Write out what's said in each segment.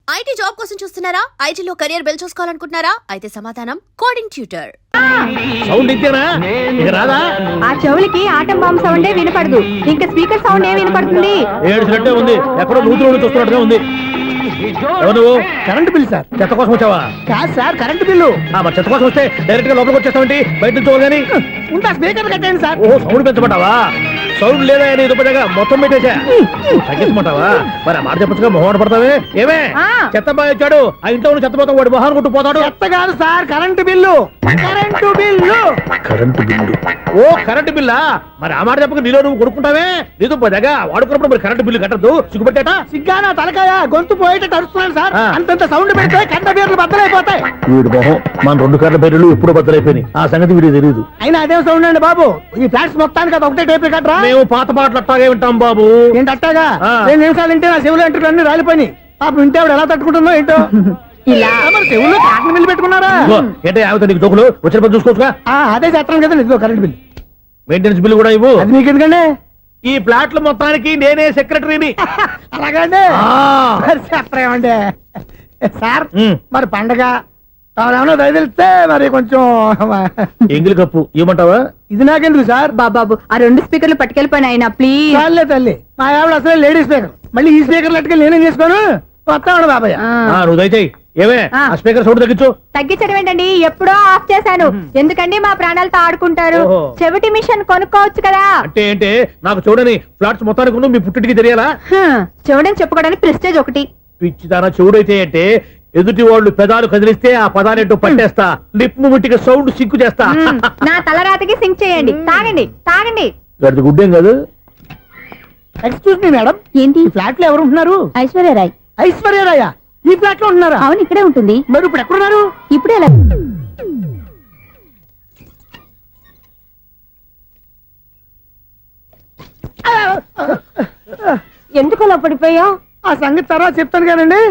IT job కోసం చూస్తున్నారా? ఐటీలో కెరియర్ బిల్డ్ చూసుకోవాలనుకుంటున్నారా? అయితే సమాధానం కోడింగ్ ట్యూటర్. సౌండ్ ఇంతేనా? ఇక రాదా? ఆ చెవులకి ఆటం బాంబు సౌండే వినపడదు, ఇంకా స్పీకర్ సౌండ్ ఏ వినపడుతుంది? ఏడ్చినట్టే ఉంది, ఎక్కడో నూతులు చూస్తున్నట్టుగా ఉంది. ఎవరు? Current bill sir. చెత్త కోసం వచ్చావా? కాదు సార్, కరెంట్ బిల్లు. మరి చెత్త కోసం వస్తే డైరెక్ట్ గా లోపలికి వచ్చేస్తావేంటి? బయట నుంచి కానీ ఉంటా. స్పీకర్ కట్టండి సార్. ఓ సౌండ్ పెంచమంటావా? సౌండ్ లేదా ఎదుపడగా మొత్తం పెట్టేసా. తగ్గించమంటావా? మరి ఆ మాట చెప్పచ్చుగా, మొహం పడతావే. ఏమే చెత్త బాగా వచ్చాడు, ఆ ఇంట్లో ఉన్న చెత్త పోతాం, వాడు మొహాన్ని కొట్టు పోతాడు. చెత్త కాదు sir, current bill. Current bill. Current bill. ఓ కరెంటు బిల్లా? మరి ఆ మాట చెప్పక నీలో నువ్వు కొడుకుంటావే. నీతో పోదాగా వాడుకున్నప్పుడు మరి కరెంటు బిల్లు కట్టద్దు. సిగ్గుపెట్టేట సిగ్గానా తలకాయ గొంతు పోయేటట్టు అరుస్తున్నాను సార్. అంతంత సౌండ్ పెడితే కరెంట్ బిల్లు బద్దలైపోతాయి. వీడి మొహం మన 2 కరెంట్ బిల్లులు ఇప్పుడు బద్దలైపోయినాయి. ఆ సంగతి వీడికి తెలియదు. అయినా అదే సౌండ్ అండి బాబు. ఈ ఫ్లాట్స్ మొత్తానికి అది ఒకటే టైప్ కట్టరా? మేము పాత పాటలు అట్టాగే వింటాం బాబు. ఏంటి అట్టాగా? 2 నిమిషాలు వింటే నా చెవులు ఎంటర్ అన్ని రాలిపోయినాయి. పాపం వింటే ఆవిడ ఎలా తట్టుకుంటుందో ఏంటో. ఇలా మరి చెవుల్లో కాటన్ బిల్లు పెట్టుకున్నారా? ఏంటో యావత నీకు దోకులు వచ్చిన పని చూసుకోవచ్చుగా. అదే చేస్తాను కదా. ఇదిగో కరెంట్ బిల్, మెయింటెనెన్స్ బిల్లు కూడా ఇవ్వు. అది మీకు ఎందుకండి? ఈ ఫ్లాట్ల మొత్తానికి నేనే సెక్రటరీని. అలాగండి. చెప్పరేమండి సార్. మరి పండగ ఏమన్నా దయదలిస్తే మరి కొంచెం ఎంగిలి కప్పు ఇవ్వమంటావా? ఇది నాకెందుకు సార్? బాబాబు ఆ 2 స్పీకర్లు పట్టుకెళ్ళిపోయిన ఆయన ప్లీజ్. చాలే తల్లి, మా ఆవిడ అసలు లేడీ స్పీకర్. మళ్ళీ ఈ స్పీకర్లు అట్టుకెళ్ళి నేనేం చేసుకోను? వస్తాడు బాబాయ్. నువ్వు దయచేయి. ఏమే ఆ స్పీకర్ సౌండ్ తగ్గించు. తగ్గించడం ఏంటండి, ఎప్పుడో ఆఫ్ చేశాను. ఎందుకండి మా ప్రాణాలతో ఆడుకుంటారు? చెవిటి మిషన్ కొనుక్కోవచ్చు కదా. అంటే ఏంటే నాకు చూడని ఫ్లాట్స్ మొత్తానికి మీ పుట్టింటికి తెలియాలా? చూడని చెప్పుకోవడానికి ప్రెస్టేజ్ ఒకటి. పిచ్చిదానా చెవుడైతే అంటే ఎదుటి వాళ్ళు పెదాలు కదిలిస్తే ఆ పదాలేంటో పట్టేస్తా. లిప్ ముట్టికి సౌండ్ సింకు చేస్తా. నా తలరాతకి సింక్ చేయండి. తాగండి తాగండి. గడిచి గుడ్డేం కాదు. ఎక్స్క్యూజ్ మీ మేడం, ఏంటి ఫ్లాట్ లో ఎవరు ఉంటున్నారు? ఐశ్వర్యరాయ్. ఐశ్వర్యరాయ ఈ ఫ్లాట్ లో ఉంటున్నారా? అవును, ఇక్కడే ఉంటుంది. మరి ఇప్పుడు ఎక్కడున్నారు? ఇప్పుడే ఎలా? ఎందుకు అలా పడిపోయావు? ఆ సంగతి తర్వాత చెప్తాను కానండి.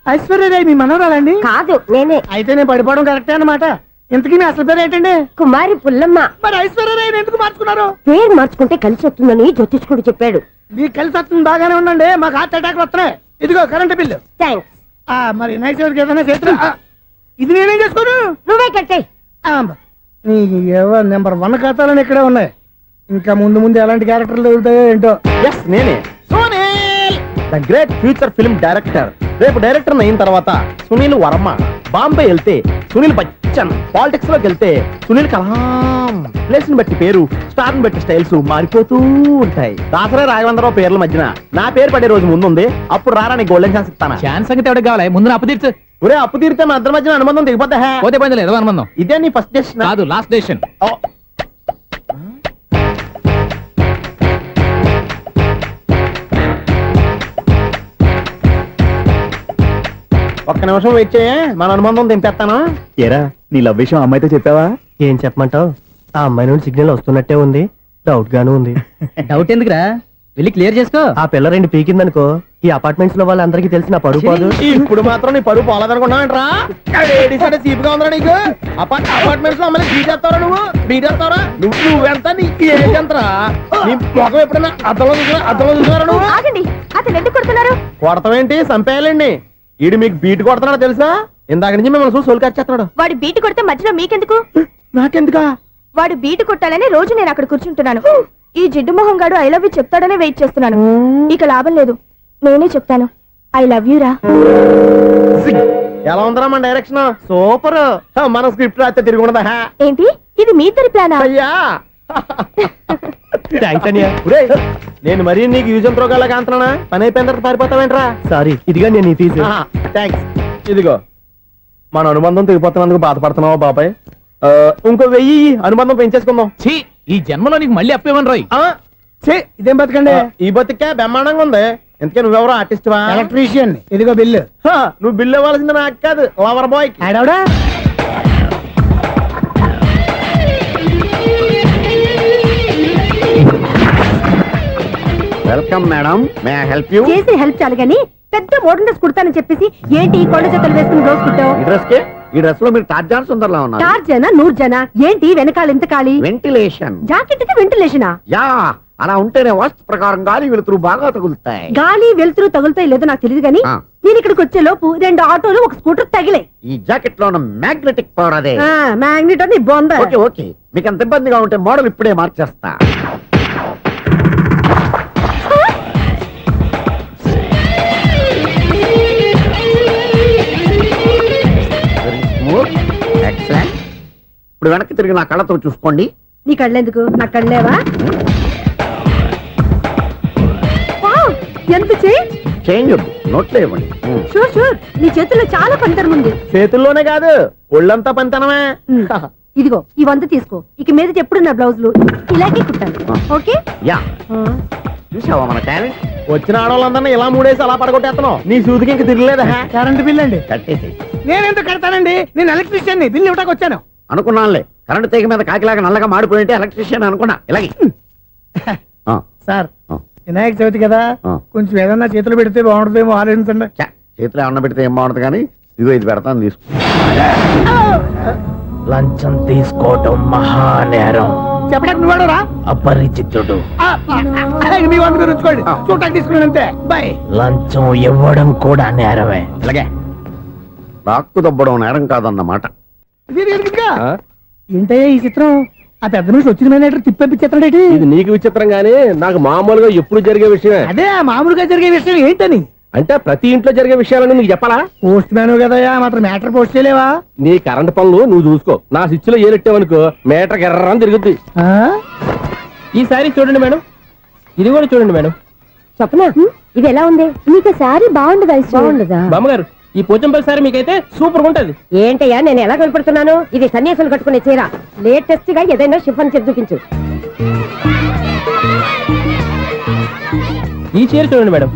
ఐశ్వర్యరాయ్ మీ మనవరాలండి? కాదు, నేనే. అయితే నేను పడిపోవడం కరెక్టే అన్నమాట. ఇంతకీ మీ అసలు పేరు ఏంటండి? కుమారి పుల్లమ్మ. మరి ఐశ్వర్యరాయ్ ఎందుకు మార్చుకున్నారు? పేరు మార్చుకుంటే కలిసి వస్తుందని జ్యోతిష్కుడు చెప్పాడు. మీకు కలిసి వస్తుంది, బాగానే ఉండండి. మాకు హార్ట్ అటాక్ వస్తున్నాయి. ఇదిగో కరెంట్ బిల్లు. థ్యాంక్స్. మరి నైట్ ఏదైనా చేతులు ఇది నేనేం చేసుకోను? నువ్వే కట్టే. నెంబర్ 1 ఖాతాలని ఇక్కడే ఉన్నాయి. ఇంకా ముందు ముందు ఎలాంటి క్యారెక్టర్లు దొరుకుతాయో ఏంటో. నేనే the great future film director. రేపు డైరెక్టర్ అయిన తర్వాత సునీల్ వర్మ. బాంబే వెళ్తే సునీల్ బచ్చన్. పాలిటిక్స్ లోకి వెళ్తే సునీల్ కలాం. ప్లేస్ ని బట్టి పేరు, స్టార్ ని బట్టి స్టైల్స్ మారిపోతూ ఉంటాయి. దాసరా రాఘవేంద్రరావు పేర్ల మధ్యన నా పేరు పడే రోజు ముందుంది. అప్పుడు రారా నీ గోల్డెన్ ఛాన్స్ ఇస్తాను. ఛాన్స్ సంగతి ఎవరికి కావాలి? ముందు అప్పు తీర్చు. ఒరే అప్పు తీరితే మన ఇద్దరి మధ్యన అనుబంధం దిగిపోతా. పోతే పోయింది లేదు అనుబంధం. ఇదే నీ ఫస్ట్ డెస్టినేషన్ కాదు, లాస్ట్ డెసిషన్. ఒక్క నిమిషం వెయిట్ చేయ, మన అనుబంధం దింపేస్తాను. ఏరా నీ లవ్ విషయం అమ్మాయితో చెప్పావా? ఏం చెప్పమంటావు? ఆ అమ్మాయి నుండి సిగ్నల్ వస్తున్నట్టే ఉంది, డౌట్ గాను ఉంది. డౌట్ ఎందుకురా, వెళ్ళి క్లియర్ చేసుకో. ఆ పిల్ల 2 పీకిందనుకో, ఈ అపార్ట్మెంట్స్ లో వాళ్ళందరికీ తెలిసిన పరుగు పోదు. ఇప్పుడు మాత్రం నీ పరుగు పోలేదనుకున్నావేంట్రా? సీపుగా ఉందా నీకు? అపార్ట్మెంట్స్ లో అమ్మాయి బీటేస్తావరా? బీటేస్తావరా? నువ్వెంత నీకు ఏంటంతరా? నీ ముఖం ఎప్పుడైనా అద్దంలో చూసారా నువ్వు? ఆగండి, అతను ఎందుకు కొడుతున్నారు? కొడతావేంటి? చంపేయాలండి. ఈడు మీకు బీట్ కొడుతున్నాడు తెలుసా? ఇందాక నుంచి మిమ్మల్ని చూసి సోల్ కచ్చేస్తున్నాడు. వాడు బీటు కొడితే మధ్యలో మీకెందుకు? నాకెందుకా? వాడు బీటు కొట్టాలని రోజు నేను అక్కడ కూర్చుంటున్నాను. ఈ జిడ్డు మొహం గాడు ఐ లవ్ యూ చెప్తాడనే వెయిట్ చేస్తున్నాను. ఇక లాభం లేదు, నేనే చెప్తాను. ఐ లవ్ యూ రా. ఎలా ఉందరా మన డైరెక్షన్? సూపర్. మన స్క్రిప్ట్ రాస్తే తిరిగి ఉండదా? ఏంటి ఇది మీ ఇద్దరి ప్లానా? అయ్యా నేను మరీ నీకు యూజ్ ఎంతో గల కాంతనా? పని అయిపోయిన తర్వాత పారిపోతావేంట్రా? సారీ, ఇదిగా నేను తీసి. థ్యాంక్స్. ఇదిగో మన అనుబంధం తెగిపోతున్నందుకు బాధపడుతున్నావా బాబాయ్? ఇంకో 1000 అనుబంధం పెంచేసుకుందాం. ఛీ, ఈ జన్మలో నీకు మళ్ళీ అప్పేమని రాయి. ఇదేం బతకండి? ఈ బతికే బ్రహ్మాండంగా ఉంది. ఎందుకే నువ్వెవరో ఆర్టిస్ట్ వా? ఎలక్ట్రీషియన్. ఇదిగో బిల్లు. నువ్వు బిల్లు ఇవ్వాల్సింది నాకు కాదు, lover boy. Welcome madam, may I help you? చేసి హెల్ప్ చాలు గానీ పెద్ద మోడల్ డ్రెస్ కుడతానని చెప్పేసి ఏంటి కొండ జతలు వేసుకుని రోజు కుట్టావు? ఈ డ్రెస్ కి ఈ డ్రెస్ లో మీరు టార్జాన్ సుందర్లా ఉన్నారు. 4 జన 100 జన ఏంటి వెనకాల ఎంత ఖాళీ? వెంటిలేషన్. జాకెట్ కి వెంటిలేషనా? యా, అలా ఉంటేనే వాస్తు ప్రకారం గాలి వెలుతురు బాగా తగులుతాయి. గాలి వెలుతురు తగులుతాయి లేదో నాకు తెలియదు కానీ ఆ. నేను ఇక్కడికి వచ్చే లోపు 2 ఆటోలు ఒక స్కూటర్ తగిలే. ఈ జాకెట్ లో ఉన్న మ్యాగ్నెటిక్ పవర్ అదే. మ్యాగ్నెట్ అని బొంద. ఓకే ఓకే, మీకు అంత ఇబ్బందిగా ఉంటే మోడల్ ఇప్పుడే మార్చేస్తా. Very smooth. Excellent. ఇప్పుడు వెనక్కి తిరిగి నా కళ్ళతో చూసుకోండి. నీ కళ్ళెందుకు, నా కళ్ళేవా? వావ్, ఎంత చేంజ్. చేంజ్ వద్దు, నోట్లో ఇవ్వండి. షూర్ షూర్, నీ చేతుల్లో చాలా పంతరం ఉంది. చేతుల్లోనే కాదు ఒళ్ళంతా పంతనమే. ఇదిగో ఈ 100 తీసుకో. ఇక మీద ఎప్పుడు నా బ్లౌజులు ఇలాగే కుట్టాను. ఓకే. యా, చూసావా మన టాలెంట్? వచ్చిన ఆడవాళ్ళందరినీ ఇలా మూడేసి అలా పడగొట్టేస్తున్నావు. నీ సూదికి ఇంక తిరగలేదా? కరెంట్ బిల్ అండి. కట్టేసి నేనెంత కడతానండి, నేను ఎలక్ట్రీషియన్ ని, బిల్లు ఇవ్వటానికి వచ్చాను. అనుకున్నానులే, కరెంట్ తీగ మీద కాకిలాగా నల్లగా మాడిపోయింటే ఎలక్ట్రీషియన్ అనుకున్నా. ఇలాగే సార్, వినాయక చవితి కదా, ఆ. కొంచెం ఏదన్నా చేతులు పెడితే బాగుంటుందేమో ఆలోచించండి. చేతిలో అన్న పెడితే ఏం బాగుంటుంది కానీ ఇదిగో ఇది పెడతాను, తీసుకో. లంచం తీసుకోవటం మహానేరం. చెప్పడానికి నువ్వాడరా? అపరిచితుడు. మీ వంద మీరు ఉంచుకోండి, చూడటానికి తీసుకున్నాను అంతే. బాయ్. లంచం ఇవ్వడం కూడా నేరమే. ఇలాగే రాక్కు దబ్బడం నేరం కాదన్నమాట. ఏంటయ్యా ఈ చిత్రం? ఆ పెద్ద నుంచి వచ్చిన మేనేటర్ తిప్పించేస్తాడేటి? ఇది నీకు విచిత్రం గానీ నాకు మామూలుగా ఎప్పుడు జరిగే విషయమే. అదే మామూలుగా జరిగే విషయం ఏంటని? అంటే ప్రతి ఇంట్లో జరిగే విషయాలను నీకు చెప్పాలా? పోస్ట్ మ్యాన్ కదయ్యా, మాత్రం మ్యాటర్ పోస్ట్ చేయలేవా? నీ కరెంట్ పనులు నువ్వు చూసుకో. నా స్విచ్ లో ఏలెట్టావనుకో మీటర్ ఎర్రని తిరుగుద్ది. ఈసారి చూడండి మేడం, ఇది కూడా చూడండి మేడం. చెప్పనా, ఇది ఎలా ఉంది? నీకు సారీ బాగుండదా? బాగుండదా? బామ్మగారు, ఈ పోచంపల్లి సారీ మీకైతే సూపర్ ఉంటది. ఏంటయ్యా నేను ఎలా కనపడుతున్నాను? ఇది సన్యాసులు కట్టుకునే చీర. లేటెస్ట్ గా ఏదైనా షిఫన్ చేసి చూపించు. ఈ చీర చూడండి మేడం,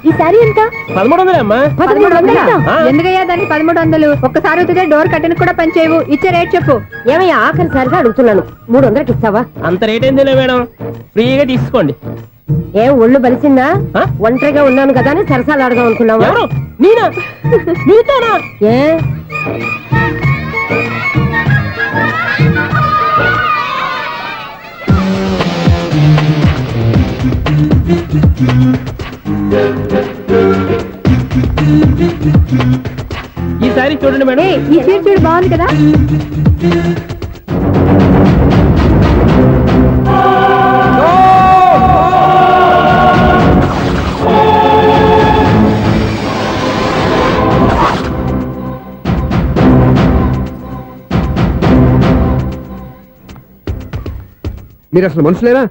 ఈ సారీ ఎంత? 1300 అమ్మా. 1300? ఆ. ఎందుకయ్యా దానికి 1300? ఒక్కసారి అవుతుందే డోర్ కట్టను కూడా పనిచేయవు. ఇచ్చే రేట్ చెప్పు. ఏమయ్యా ఆఖరిసారిగా అడుగుతున్నాను, 300కి ఇస్తావా? అంత రేట్ ఏందిలే మేడం, ఫ్రీగా తీసుకోండి. ఏం ఒళ్ళు బలిసిందా? ఆ? ఒంటరిగా ఉన్నాను కదా అని సరసాలు అడగా అనుకున్నావా? ఎవరు? నేనా? నీతోనా? ఏ ఈ సారీ చూడండి మేడం. ఈ చీర చూడు, బాగుంది కదా? మీరు అసలు మనుషులేనా?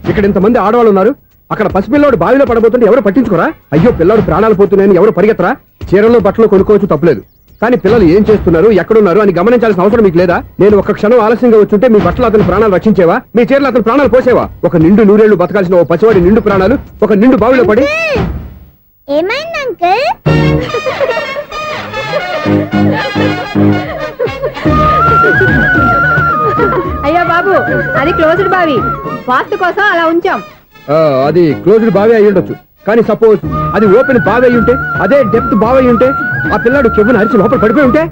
ఇక్కడ ఇంతమంది ఆడవాళ్ళు ఉన్నారు, అక్కడ పసిపిల్లాడు బావిలో పడబోతుంటే ఎవరు పట్టించుకోరా? అయ్యో పిల్లాడు ప్రాణాలు పోతున్నాయని ఎవరు పరిగెత్తరా? చీరలో బట్టలు కొనుక్కోవచ్చు, తప్పులేదు. కానీ పిల్లలు ఏం చేస్తున్నారు, ఎక్కడున్నారు అని గమనించాల్సిన అవసరం మీకు లేదా? నేను ఒక్క క్షణం ఆలస్యంగా వచ్చుంటే మీ బట్టలు అతని ప్రాణాలు రక్షించేవా? మీ చీరలు అతని ప్రాణాలు పోసేవా? ఒక నిండు నూరేళ్లు బతకాల్సిన ఓ పసివాడి నిండు ప్రాణాలు ఒక నిండు బావిలో పడి. ఏమైంది అంకుల్? అయ్యో బాబు, అది క్లోజ్డ్ బావి, వాస్తు కోసం అలా ఉంచాం. అది క్లోజ్డ్ బావి అయి ఉండొచ్చు, కానీ సపోజ్ అది ఓపెన్ బావి అయి ఉంటే, అదే డెప్త్ బావి అయి ఉంటే, ఆ పిల్లాడు కెవ్వును అరిచి లోపల పడిపోయి ఉంటే?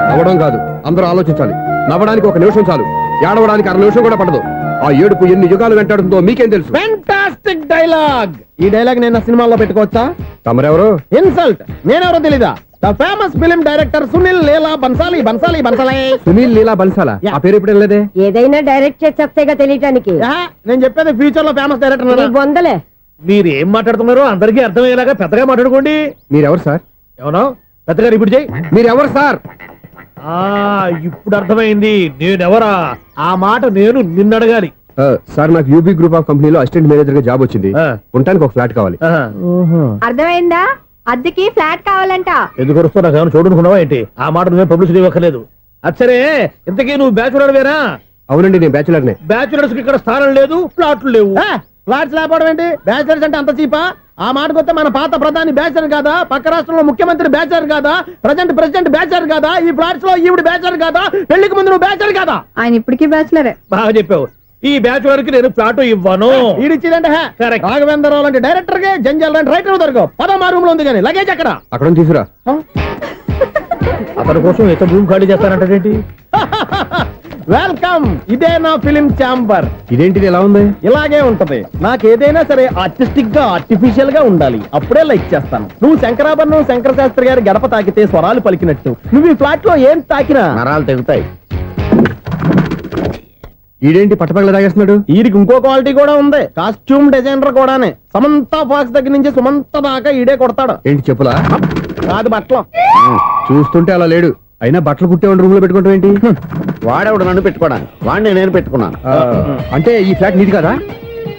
నవ్వడం కాదు, అందరూ ఆలోచించాలి. నవ్వడానికి 1 నిమిషం చాలు, ఏడవడానికి 1/2 నిమిషం కూడా పడదు. ఆ ఏడుపు ఎన్ని యుగాలు వెంటాడుతుందో మీకేం తెలుసు? Fantastic dialogue. ఈ డైలాగ్ నేను సినిమాలో పెట్టుకోవచ్చా? తమరెవరు? ఇన్సల్ట్. నేనెవరో తెలీదా? The famous film director Sunil Leela Bhansali. Bhansali Bhansali. Sunil Leela బన్సాలా? ఆ పేరు ఇప్పుడు లేదే. ఏదైనా డైరెక్ట్ చేసేస్తేగా తెలియటానికి. నేను చెప్పేది ఫ్యూచర్ లో ఫేమస్ డైరెక్టర్. బొందలే. మీరు ఏం మాట్లాడుతున్నారో అందరికీ అర్థమయ్యేలాగా పెద్దగా మాట్లాడుకోండి. మీరెవరు సార్? ఎవరో పెద్దగా రిపీట్ చేయి. మీరెవరు సార్? ఇప్పుడు అర్థమైంది నేనెవరా. ఆ మాట నేను నిన్నడగాలి. సార్, నాకు యూబీ గ్రూప్ ఆఫ్ కంపెనీలో అసిస్టెంట్ మేనేజర్ గా జాబ్ వచ్చింది. ఉండటానికి ఒక ఫ్లాట్ కావాలి. అర్థమైందా? అద్దెకి ఫ్లాట్ కావాలంట. ఎందుకు వస్తున్నా కానీ చూడనుకున్నావా ఏంటి? ఆ మాట నువ్వే పబ్లిసిటీ ఇవ్వక్కర్లేదు. అచ్చరే, ఇంతకీ నువ్వు బ్యాచులర్ వేరా? అవునండి, నేను బ్యాచులర్ నే. బ్యాచులర్స్ కి ఇక్కడ స్థానం లేదు, ఫ్లాట్లు లేవు. ఫ్లాట్స్ లేకపోవడం ఏంటి? బ్యాచులర్స్ అంటే అంత చీపా? ఆ మాటకొస్తే మన పాత ప్రధాని బ్యాచర్ కాదా? పక్క రాష్ట్రంలో ముఖ్యమంత్రి బ్యాచర్ కాదా? ప్రెసిడెంట్ బ్యాచర్ కాదా? ఈ ఫ్లాట్స్ లో ఈవిడ బ్యాచర్ కాదా? పెళ్లికి ముందు నువ్వు బ్యాచర్ కాదా? ఆయన ఇప్పటికీ బ్యాచులరే. బాగా చెప్పావు. ఈ బ్యాచులర్ కి నేను ఫ్లాట్ ఇవ్వను. ఇడిచ్చిందంటే రాఘవేంద్రరావు లాంటి డైరెక్టర్ కి, జంజల్ లాంటి రైటర్ దొరకవు. 13 రూమ్ లో ఉంది కానీ లగేజ్ అక్కడ అక్కడ తీసుకురా. అతని కోసం ఎంత భూమి ఖాళీ చేస్తానంటేంటి? వెల్కమ్, ఇదే నా ఫిలిం ఛాంబర్. ఇదేంటిది ఎలా ఉంది? ఇలాగే ఉంటది. నాకు ఏదైనా సరే ఆర్టిస్టిక్ గా ఆర్టిఫిషియల్ గా ఉండాలి, అప్పుడే లైక్ చేస్తాను. నువ్వు శంకరాభరణం శంకర శాస్త్రి గారి గడప తాకితే స్వరాలు పలికినట్టు నువ్వు ఈ ఫ్లాట్ లో ఏం తాకినా నరాలు తెగుతాయి. ఈడేంటి పట్టపగల తాగేస్తున్నాడు? వీరికి ఇంకో క్వాలిటీ కూడా ఉంది. కాస్ట్యూమ్ డిజైనర్ కూడానే. సమంత ఫాక్స్ దగ్గర నుంచి సుమంత దాకా ఈడే కొడతాడు. ఏంటి చెప్పులా? కాదు బట్టలు. చూస్తుంటే అలా లేడు. అయినా బట్టలు కుట్టేవాడి రూమ్ లో పెట్టుకుంటాం ఏంటి? వాడేవాడు నన్ను పెట్టుకోవడానికి, వాడిని నేను పెట్టుకున్నాను. అంటే ఈ ఫ్లాట్ నీది కదా?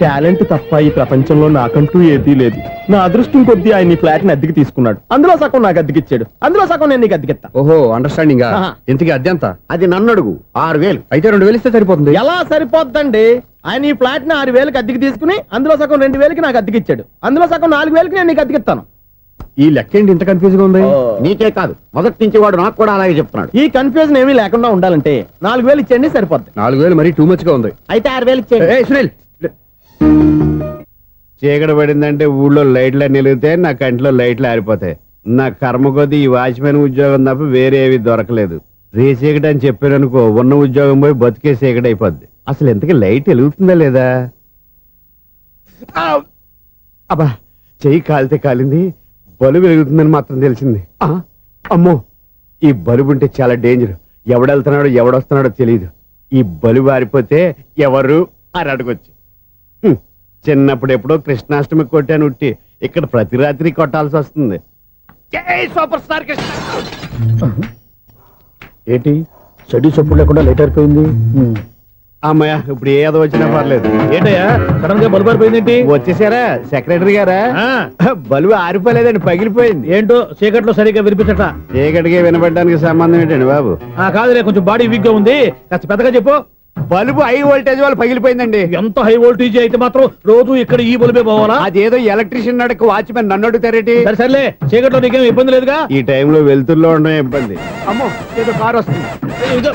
టాలెంట్ తప్ప ఈ ప్రపంచంలో నాకంటూ ఏదీ లేదు. నా అదృష్టం కొద్దీ ఆయన ఈ ఫ్లాట్ ని అద్దెకి తీసుకున్నాడు. అందులో సగం నాకు అద్దెకిచ్చాడు, అందులో సగం నేను నీకు అద్దెకిస్తా. ఓహో, అండర్స్టాండింగ్. ఆహా. ఇంతకీ అద్దె ఎంత? అది నన్ను అడుగు. 6,000. అయితే 2,000 ఇస్తే సరిపోతుంది. ఎలా సరిపోద్దండి? ఆయన ఈ ఫ్లాట్ ని 6,000కి అద్దెకి తీసుకుని అందులో సగం 2,000కి నాకు అద్దెకిచ్చాడు, అందులో సగం 4,000కి నేను నీకు అద్దెకిస్తాను. ఈ లెక్క ఏంటి ఇంత కన్ఫ్యూజ్ గా ఉంది? నీకే కాదు, మొదటి నుంచి వాడు నాకు కూడా అలాగే చెప్తున్నాడు. ఈ కన్ఫ్యూజన్ ఏమీ లేకుండా ఉండాలంటే 4,000 ఇచ్చేయండి, సరిపోద్ది. 4,000 మరీ టూ మచ్ గా ఉంది. అయితే 6,000 ఇచ్చేయండి. ఏయ్, సునీల్. చీకటి పడిందంటే ఊళ్ళో లైట్లు నిలిగితే నా కంటిలో లైట్లు ఆరిపోతాయి. నా కర్మ కొద్దీ ఈ వాచ్మెన్ ఉద్యోగం తప్ప వేరే ఏవి దొరకలేదు. రేచీకటి అని చెప్పారనుకో, ఉన్న ఉద్యోగం పోయి బతికే చీకటి అయిపోద్ది. అసలు ఎంతకీ లైట్ వెలుగుతుందా లేదా? అబ్బా, చెయ్యి కాలితే కాలింది, బలుబు వెలుగుతుందని మాత్రం తెలిసింది. అమ్మో, ఈ బలుబు ఉంటే చాలా డేంజర్. ఎవడెళ్తున్నాడో ఎవడొస్తున్నాడో తెలియదు. ఈ బలుబు ఆరిపోతే ఎవరు అని అడగొచ్చు. చిన్నప్పుడు ఎప్పుడో కృష్ణాష్టమి కొట్టాను ఉట్టి, ఇక్కడ ప్రతి రాత్రి కొట్టాల్సి వస్తుంది. జై సూపర్ స్టార్ కృష్ణ. ఏంటి చెడు చప్పుడు లేకుండా లేట్ అయిపోయింది? అమ్మయ్య, ఇప్పుడు ఏదో వచ్చినా పర్లేదు. ఏంటయ్యా సడన్ గా బల్బు ఆరిపోయిందేంటి? వచ్చేసారా సెక్రటరీ గారా? ఆ, బలుబు ఆరిపోలేదండి, పగిలిపోయింది. ఏంటో చీకట్లో సరిగ్గా వినిపించట. చీకటికి వినబడడానికి సంబంధం ఏంటండి బాబు? కాదులే, కొంచెం బాడీ వీక్ గా ఉంది, కాస్త పెద్దగా చెప్పు. బల్బు హై వోల్టేజ్ వల్ల పగిలిపోయిందండి. ఎంత హై వోల్టేజ్ అయితే మాత్రం రోజు ఇక్కడ ఈ బల్బే పోవాలా? అదేదో ఎలక్ట్రీషియన్ అడగ వాచ్మెన్ నన్ను అడుగుతారేటి? సరే సర్లే, చీకట్లో నీకేం ఇబ్బంది లేదుగా? ఈ టైంలో వెళ్తుల్లో ఉండడం ఇబ్బంది. అమ్మో, ఏదో కారు వస్తుంది. ఇదిగో.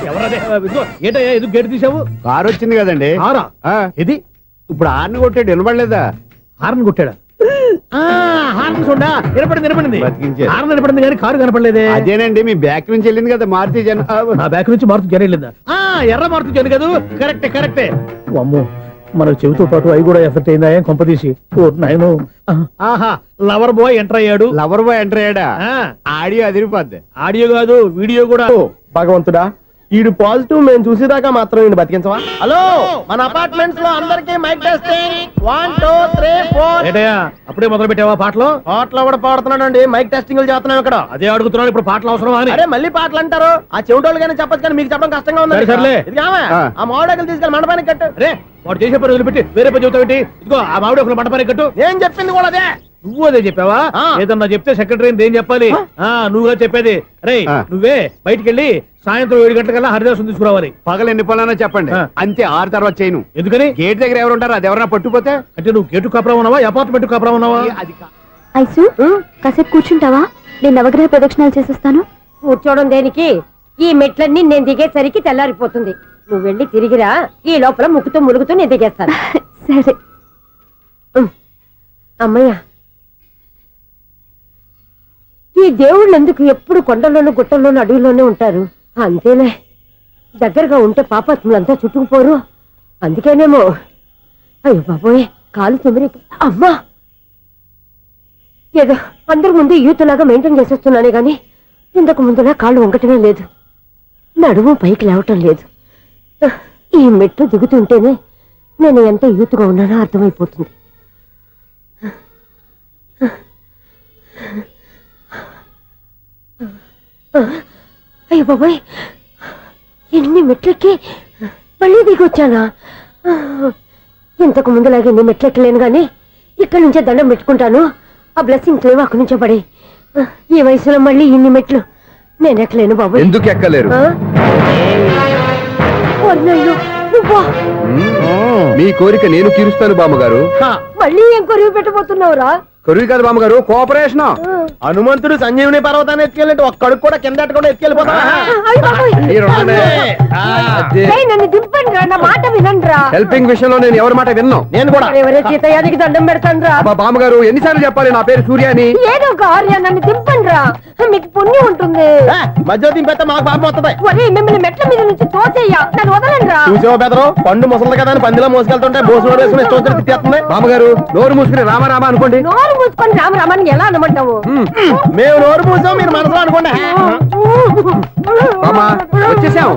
ఎవరదే? ఇదిగో, ఏంటయ్యా ఎందుకు గేట్ తీసావు? కారు వచ్చింది కదండి. ఆరా? ఆ, ఇది ఇప్పుడు ఆర్ని కొట్టాడు, వినబడలేదా? హార్న్ కొట్టాడా? హార్న్ చూడా, వినపడింది. బతికించారు. హార్న్ వినపడింది కానీ కారు కనపడలేదే. అదేనండి, మీ బ్యాక్ నుంచి వెళ్ళింది కదా మారుతి జన. నా బ్యాక్ నుంచి మారుతు జన వెళ్ళిందా? ఎర్ర మారుతు జన కదా? కరెక్టే. అమ్మో, మన చెవితో పాటు అవి కూడా ఎఫెక్ట్ అయిందా? ఏం కొంపదీసి? ఓ నాయనో. ఆహా, లవర్ బాయ్ ఎంటర్ అయ్యాడు. లవర్ బాయ్ ఎంటర్ అయ్యాడా? ఆ, ఆడియో అదిరిపోద్ది. ఆడియో కాదు వీడియో కూడా. భగవంతుడా, ఈడు పాజిటివ్ మేము చూసేదాకా మాత్రం ఈయన బతికించవా? హలో, మన అపార్ట్మెంట్స్ లో అందరికీ మైక్ టెస్టింగ్. 1 2 3 4. ఏటయ్యా అప్పుడే మొదలు పెట్టావా పాటలు? పాటలు కూడా పాడుతున్నాడు అండి, మైక్ టెస్టింగ్ చేస్తున్నాం ఇక్కడ. అదే అడుగుతున్నాడు, ఇప్పుడు పాటలు అవసరమా అని. అరే మళ్ళీ పాటలు అంటారు, ఆ చెవిటోళ్ళు కానీ చెప్పచ్చు, కానీ మీకు చెప్పడం కష్టంగా ఉంది. సర్లే, ఇది ఆ మామిడాకులు తీసుకెళ్ళి మండపానికి కట్టు. రే, వాడు చేసే పని వదిలిపెట్టి వేరే పని చెబుతావు ఏంటి? ఇదిగో ఆ మామిడాకులు మండపానికి కట్టు. నేను చెప్పింది కూడా అదే. నువ్వు అదే చెప్పావా? ఏదన్నా చెప్తే సెక్రటరీ ఏం చెప్పాలి? నువ్వుగా చెప్పేది. రే, నువ్వే బయటికి వెళ్ళి సాయంత్రం 7 గంటలకల్లా హరిదాసుని తీసుకురావాలి. పగలు ఎన్ని పనులన్నా చెప్పండి, అంతే. 6 తర్వాత చేయను. ఎందుకని? గేట్ దగ్గర ఎవరు ఉంటారు, అది ఎవరన్నా పట్టుకుపోతే. అంటే నువ్వు గేటు కాపురా ఉన్నావా, అపార్ట్మెంట్ కాపురా ఉన్నావా? అది ఐసు, కాసేపు కూర్చుంటావా? నేను నవగ్రహ ప్రదక్షిణాలు చేసేస్తాను. కూర్చోవడం దేనికి? ఈ మెట్లన్నీ నేను దిగేసరికి తెల్లారిపోతుంది. నువ్వు వెళ్ళి తిరిగిరా, ఈ లోపల ముక్కుతూ ములుగుతూ నేను దిగేస్తాను. సరే. అమ్మయ్య, ఈ దేవుళ్ళు ఎందుకు ఎప్పుడు కొండల్లోనూ గుట్టల్లోనూ అడవిలోనే ఉంటారు? అంతేలే, దగ్గరగా ఉంటే పాపాత్ములంతా చుట్టుకుపోరు. అందుకేనేమో. అయ్యో బాబోయ్, కాలు తిమిరి. అమ్మా, ఏదో అందరి ముందు యూత్లాగా మెయింటైన్ చేసేస్తున్నానే గాని ఇంతకు ముందులా కాళ్ళు వంకటమే లేదు, నడుము పైకి లేవటం లేదు. ఈ మెట్లు దిగుతుంటేనే నేను ఎంత యూత్గా ఉన్నానో అర్థమైపోతుంది. అయ్యో బాబాయ్, ఎన్ని మెట్లెక్కి మళ్ళీ దిగొచ్చానా? ఇంతకు ముందులాగే ఎన్ని మెట్లెక్కలేను గాని ఇక్కడి నుంచే దండం పెట్టుకుంటాను. ఆ బ్లెస్సింగ్స్ లేవు అక్కడి నుంచే పడే. ఈ వయసులో మళ్ళీ ఇన్ని మెట్లు నేను ఎక్కలేను బాబు. ఎందుకు ఎక్కలేరు? మీ కోరిక నేను తీరుస్తాను బామ్మగారు. మళ్ళీ ఏం కొరివి పెట్టబోతున్నావురా? కొరివి కాదు బామ్మగారు, కోఆపరేషన్. హనుమంతుడు సంజీవుని పర్వతాన్ని ఎత్తుకెళ్ళి ఒక్కడికి కూడా కింద కూడా ఎత్తుకెళ్ళిపోతా అయ్య బాబోయ్. మీరు ఉండండి. అదే. ఏయ్, నన్ను దింపండి రా, నా మాట వినండి రా. హెల్పింగ్ విషయంలో నేను ఎవరి మాట విన్నాను. నేను కూడా ఎవరే సీతయ్యానికి దండం పెడతాను రా. మా బామ్మగారు ఎన్నిసార్లు చెప్పాలి నా పేరు సూర్య అని? ఏదో ఒక ఆర్య నన్ను దింపండి రా, మీకు పుణ్యం ఉంటుంది. మధ్య దింపేస్తే మాకు పాపం వస్తుంది. ఒరే మిమ్మల్ని మెట్ల మీద నుంచి తోసేయ్యా, నన్ను వదలండి రా. చూసావా బెదరు పండు ముసలి కదా అని పందిలో మోసుకెళ్తుంటే భోజనం వేసుకుని ఇష్టం వచ్చినట్టు తిట్టేస్తుంది. బామ్మగారు నోరు మూసుకుని రామారామ అనుకోండి. నోరు మూసుకొని రామరామాన్ని ఎలా అనమంటావు? మేము నోరు పూసాం మీరు మనసులో అనుకోండి. బామ్మ వచ్చేసాం.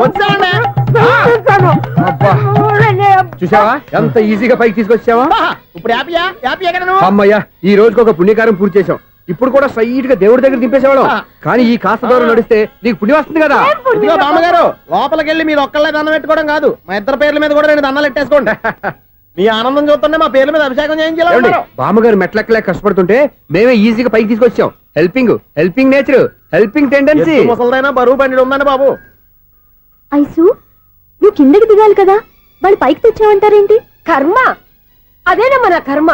వచ్చామండి. అబ్బా చూసావా ఎంత ఈజీగా పైకి తీసుకొచ్చావా? ఇప్పుడు హ్యాపీయా హ్యాపీయా కదా నువ్వు? అమ్మయ్యా ఈ రోజుకి ఒక పుణ్యకారం పూర్తి చేసాం. ఇప్పుడు కూడా స్ట్రైట్ గా దేవుడి దగ్గర దింపేసేవాళ్ళం. కానీ ఈ కాస్త దూరం నడిస్తే నీకు పుణ్యం వస్తుంది కదా. ఇదిగో బామ్మగారు లోపలికి వెళ్ళి మీరు ఒక్కళ్ళే దండం పెట్టుకోవడం కాదు, మా ఇద్దరు పేర్ల మీద కూడా నేను దండాలు పెట్టేసుకోండి. మీ ఆనందం చూస్తుంటే మా పేర్ల మీద అభిషేకం ఏమండి? చేయించాలి. బామ్మగారు మెట్లెక్కలే కష్టపడుతుంటే మేమే ఈజీగా పైకి తీసుకొచ్చాం. Helping nature, helping tendency. ముసలిదైనా బరువు బండి ఉందండి బాబు. ఐసు నువ్వు కిందకి దిగాలి కదా, వాళ్ళు పైకి తెచ్చావంటారేంటి? కర్మ అదేనమ్మా నా కర్మ.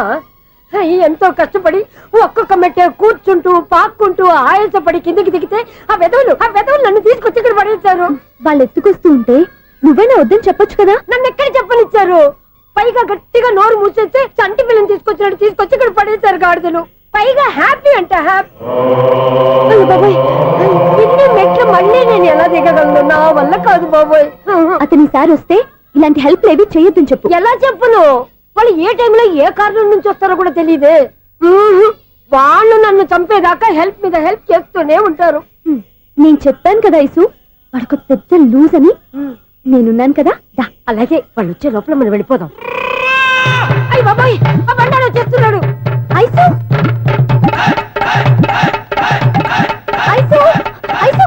ఎంతో కష్టపడి ఒక్కొక్క మెట్టే కూర్చుంటూ పాక్కుంటూ ఆయాసపడి కిందకి దిగితే ఆ వెధవులు నన్ను తీసుకొచ్చి ఇక్కడ పడేశారు. వాళ్ళు ఎత్తుకొస్తూ ఉంటే నువ్వేనా వద్దని చెప్పొచ్చు కదా. నన్ను ఎక్కడ చెప్పనిచ్చారు? పైగా గట్టిగా నోరు మూసేస్తే చంటి పిల్లని తీసుకొచ్చినట్టు తీసుకొచ్చి ఇక్కడ పడేశారు గాడిదలు. పైగా హ్యాపీ అంట హ్యాపీ. బాబాయ్ ఇన్ని మెట్లు మళ్ళీ నేను ఎలా దిగగలను? నా వల్ల కాదు బాబోయ్. అతని సార్ వస్తే ఇలాంటి హెల్ప్ లేవి చేయొద్దని చెప్పు. ఎలా చెప్పును? వాళ్ళు ఏ టైంలో ఏ కారణం నుంచి వస్తారో కూడా తెలియదే. వాళ్ళు నన్ను చంపేదాకా హెల్ప్ మీద హెల్ప్ చేస్తూనే ఉంటారు. నేను చెప్పాను కదా ఐసు వాడికి పెద్ద లూజ్ అని. నేనున్నాను కదా. అలాగే వాళ్ళు వచ్చే లోపల మనం వెళ్ళిపోదాం. అయ్య బాబాయ్ ఆ బండారు వచ్చేస్తున్నాడు. ఐసు ఐసు ఐసు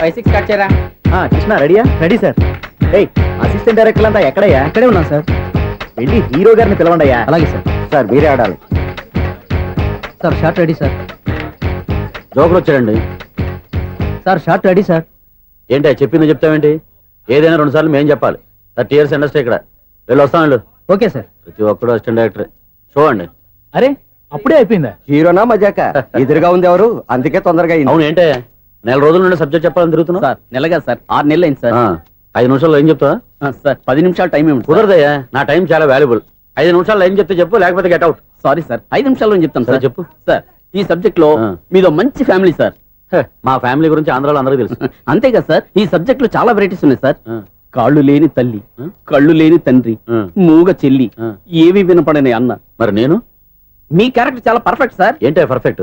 5-6 స్టార్ట్ చేయరా. కృష్ణ రెడీయా? Ready sir. ఏయ్ అసిస్టెంట్ డైరెక్టర్ అంతా ఎక్కడయ్యా? ఇక్కడే ఉన్నాం సార్. వెళ్ళి హీరో గారిని పిలవండి అయ్యా. అలాగే సార్. సార్ మీరే ఆడాలి. Sir short ready sir. జోకులు వచ్చాడండి. Sir short ready sir. ఏంటి చెప్పింది చెప్తావేంటి? ఏదైనా 2 సార్లు మేం చెప్పాలి. 30 years ఇండస్ట్రీ ఇక్కడ. వెళ్ళి వస్తాం వెళ్ళు. Okay sir. ప్రతి ఒక్కడు అసిస్టెంట్ డైరెక్టర్. చూడండి. అరే అప్పుడే అయిపోయిందా? హీరోనా మజాక? ఎదురుగా ఉంది ఎవరు, అందుకే తొందరగా అయింది. అవును ఏంటే నెల రోజుల నుండి సబ్జెక్ట్ చెప్పాలని తిరుగుతున్నా? సార్ నెలగా సార్ 6 నెలలు అయింది సార్. 5 నిమిషాల్లో ఏం చెప్తా? సార్ 10 నిమిషాలు టైం ఏమి కుదరదయ్యా, నా టైం చాలా వాల్యుబుల్. 5 నిమిషాల్లో ఏం చెప్తే చెప్పు, లేకపోతే గెట్ అవుట్. సారీ సార్ 5 నిమిషాల్లో చెప్తాను సరే సార్. చెప్పు. సార్ ఈ సబ్జెక్ట్ లో మీదో మంచి ఫ్యామిలీ సార్. మా ఫ్యామిలీ గురించి ఆంధ్రాలో అందరికీ తెలుసు. అంతేగా సార్ ఈ సబ్జెక్ట్ లో చాలా వెరైటీస్ ఉన్నాయి సార్. ఆ. కాళ్ళు లేని తల్లి, కళ్ళు లేని తండ్రి, ఆ. మూగ చెల్లి, ఆ. ఏవి వినపడని అన్న. మరి నేను మీ క్యారెక్టర్ చాలా పర్ఫెక్ట్ సార్. ఏంటే పర్ఫెక్ట్?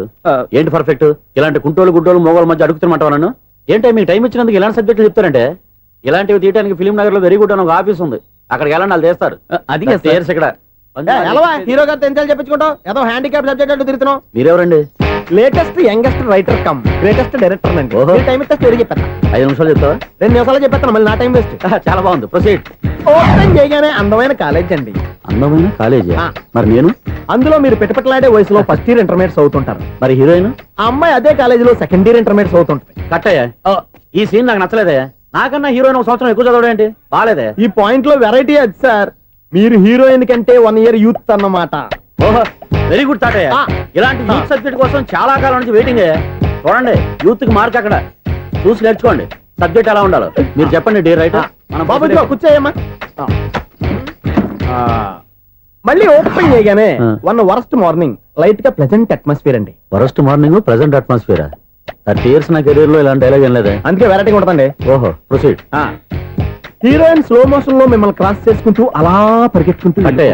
ఏంటి పర్ఫెక్ట్? ఇలాంటి కుంటోలు గుడ్డోలు మోగోల మధ్య అడుగుతున్నమాట నన్ను. ఏంటంటే మీకు టైం ఇచ్చినందుకు ఇలాంటి సబ్జెక్టులు చెప్తారంటే? ఇలాంటివి తీయడానికి ఫిలిం నగర్ లో వెరీ గుడ్ అని ఒక ఆఫీస్ ఉంది, అక్కడికి వెళ్ళండి వాళ్ళు చేస్తారు. అది చేర్స్ ఇక్కడ హీరో గారితో ఎంత చెప్పించుకుంటావు? ఏదో హ్యాండిక్యాప్ సబ్జెక్ట్ అంటూ తిరుగుతున్నావు. మీరెవరండి? Latest youngest writer cum greatest director అండి. ఓహో. టైం ఇస్తే స్టోరీ చెప్పేస్తా. 5 నిమిషాలు చెప్తావా? 2 నిమిషాలు చెప్పేస్తాను, మళ్ళీ నా టైం వేస్ట్. చాలా బాగుంది, ప్రొసీడ్. ఓపెన్ చేయగానే అందమైన కాలేజ్ అండి. అందమైన కాలేజీ. ఆ. మరి నేను? అందులో మీరు పెట్టుపట్లాడే వయసులో ఫస్ట్ ఇయర్ ఇంటర్మీడియట్స్ అవుతుంటారు. మరి హీరోయిన్? ఆ అమ్మాయి అదే కాలేజీలో సెకండ్ ఇయర్ ఇంటర్మీడియట్స్ అవుతుంటది. కట్టయ్యా. ఈ సీన్ నాకు నచ్చలేదే. నాకన్నా హీరోయిన్ 1 సంవత్సరం ఎక్కువ చదవడం ఏంటి? బాలేదే. ఈ పాయింట్ లో వెరైటీ అది సార్. మీరు హీరోయిన్ కంటే 1 year యూత్ అన్నమాట. ఓహో వెరీ గుడ్ తాటయ్య. ఆ. ఇలాంటి యూత్ సబ్జెక్ట్ కోసం చాలా కాలం నుంచి వెయిటింగ్. చూడండి యూత్ కి మార్క్ అక్కడ చూసి నేర్చుకోండి. సబ్జెక్ట్ ఎలా ఉండాలో మీరు చెప్పండి డియర్ రైటర్. మనం బాబు ఇదిగో కూర్చోయమ్మా. మళ్ళీ ఓపెన్ చేయగానే ఆ. వరస్ట్ మార్నింగ్ లైట్ గా ప్లెజెంట్ అట్మాస్ఫియర్ అండి. First morning present atmosphere. 30 years నా కెరీర్ లో ఇలాంటి డైలాగ్ ఏం లేదే. అందుకే వెరైటీగా ఉంటుందండి. ఓహో ప్రొసీడ్. హీరోయిన్ స్లో మోషన్ లో మిమ్మల్ని క్రాస్ చేసుకుంటూ అలా పరిగెత్తుకుంటూ కట్టయ్య.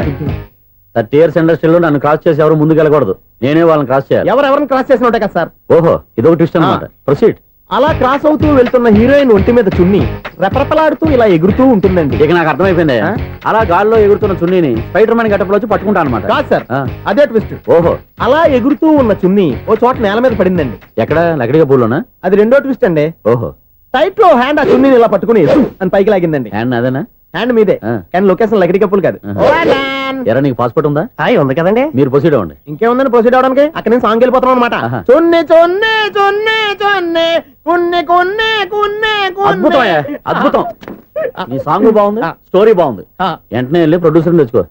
30 years ఇండస్ట్రీలో నన్ను క్రాస్ చేసి ఎవరు ముందుకు వెళ్ళకూడదు, నేనే వాళ్ళని క్రాస్ చేయాలి. ఎవరెవరిని క్రాస్ చేసిన ఉంటాయి కదా సార్. ఓహో ఇదొక ట్విస్ట్ అన్నమాట. ప్రొసీడ్. అలా క్రాస్ అవుతూ వెళ్తున్న హీరోయిన్ ఒంటి మీద చున్ని రెపరెపలాడుతూ ఇలా ఎగురుతూ ఉంటుందండి. ఇక నాకు అర్థమైపోయింది. ఆ? అలా గాల్లో ఎగురుతున్న చున్నీని స్పైడర్ మ్యాన్ గట్టపలో వచ్చి పట్టుకుంటా అనమాట. కాదు సార్, ఆ. అదే ట్విస్ట్. ఓహో అలా ఎగురుతూ ఉన్న చున్ని ఓ చోట నేల మీద పడిందండి. ఎక్కడ? లకడిగా పూల్లోనా? అది రెండో ట్విస్ట్ అండి. ఓహో టైట్ లో హ్యాండ్ ఆ చున్నీని ఇలా పట్టుకుని అని పైకి లాగిందండి. హ్యాండ్ అదేనా? హ్యాండ్ మీదే, ఆ. కానీ లొకేషన్ లకడి కప్పులు కాదు. ఎరా నీకు పాస్పోర్ట్ ఉందా? ఉంది కదండి. మీరు ప్రొసీడ్ అవ్వండి. ఇంకేముందని ప్రొసీడ్ అవడానికి? అక్కడ నేను సాంగ్ వెళ్ళిపోతాను అనమాట. ఆహా. చొన్నే చొన్నే చొన్నే చొన్నే కున్నే కున్నే కున్నే అద్భుతం అయ్యా, అద్భుతం. నీ సాంగ్ బాగుంది, స్టోరీ బాగుంది. వెంటనే వెళ్ళి ప్రొడ్యూసర్ తెచ్చుకో.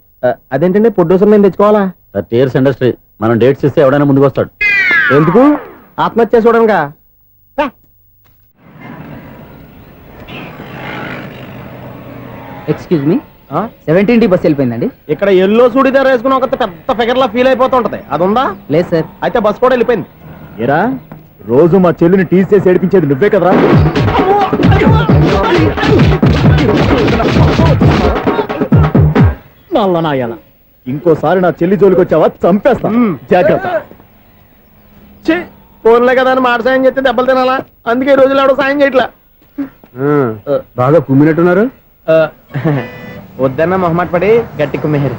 అదేంటండి ప్రొడ్యూసర్ నేను తెచ్చుకోవాలా? 30 years ఇండస్ట్రీ, మనం డేట్స్ ఇస్తే ఎవడైనా ముందుకు వస్తాడు. ఎందుకు? ఆత్మహత్య చూడంగా. ఎక్స్క్యూజ్ మీ, 17D బస్ వెళ్ళిపోయిందండి. ఇక్కడ ఎల్లో చూడిదార్ వేసుకుని ఒక పెద్ద ఫిగర్ లా ఫీల్ అయిపోతుంటది, అది ఉందా? లేదు సార్. అయితే బస్ కూడా వెళ్ళిపోయింది. ఏరా రోజు మా చెల్లిని టీస్ చేసి ఏడిపించేది నువ్వే కదరా? నల్ల నాయాల, ఇంకోసారి నా చెల్లి జోలికి వచ్చావా చంపేస్తా, జాగ్రత్త. ఫోన్లే కదా అని మాట సాయం చేస్తే దెబ్బలు తినాలా? అందుకే ఈ రోజులు ఎవడో సాయం చేయట్లా. బాగా కుమ్మినట్టున్నారు. వద్దన్న మొహమాట పడి గట్టి కుమ్మేరు.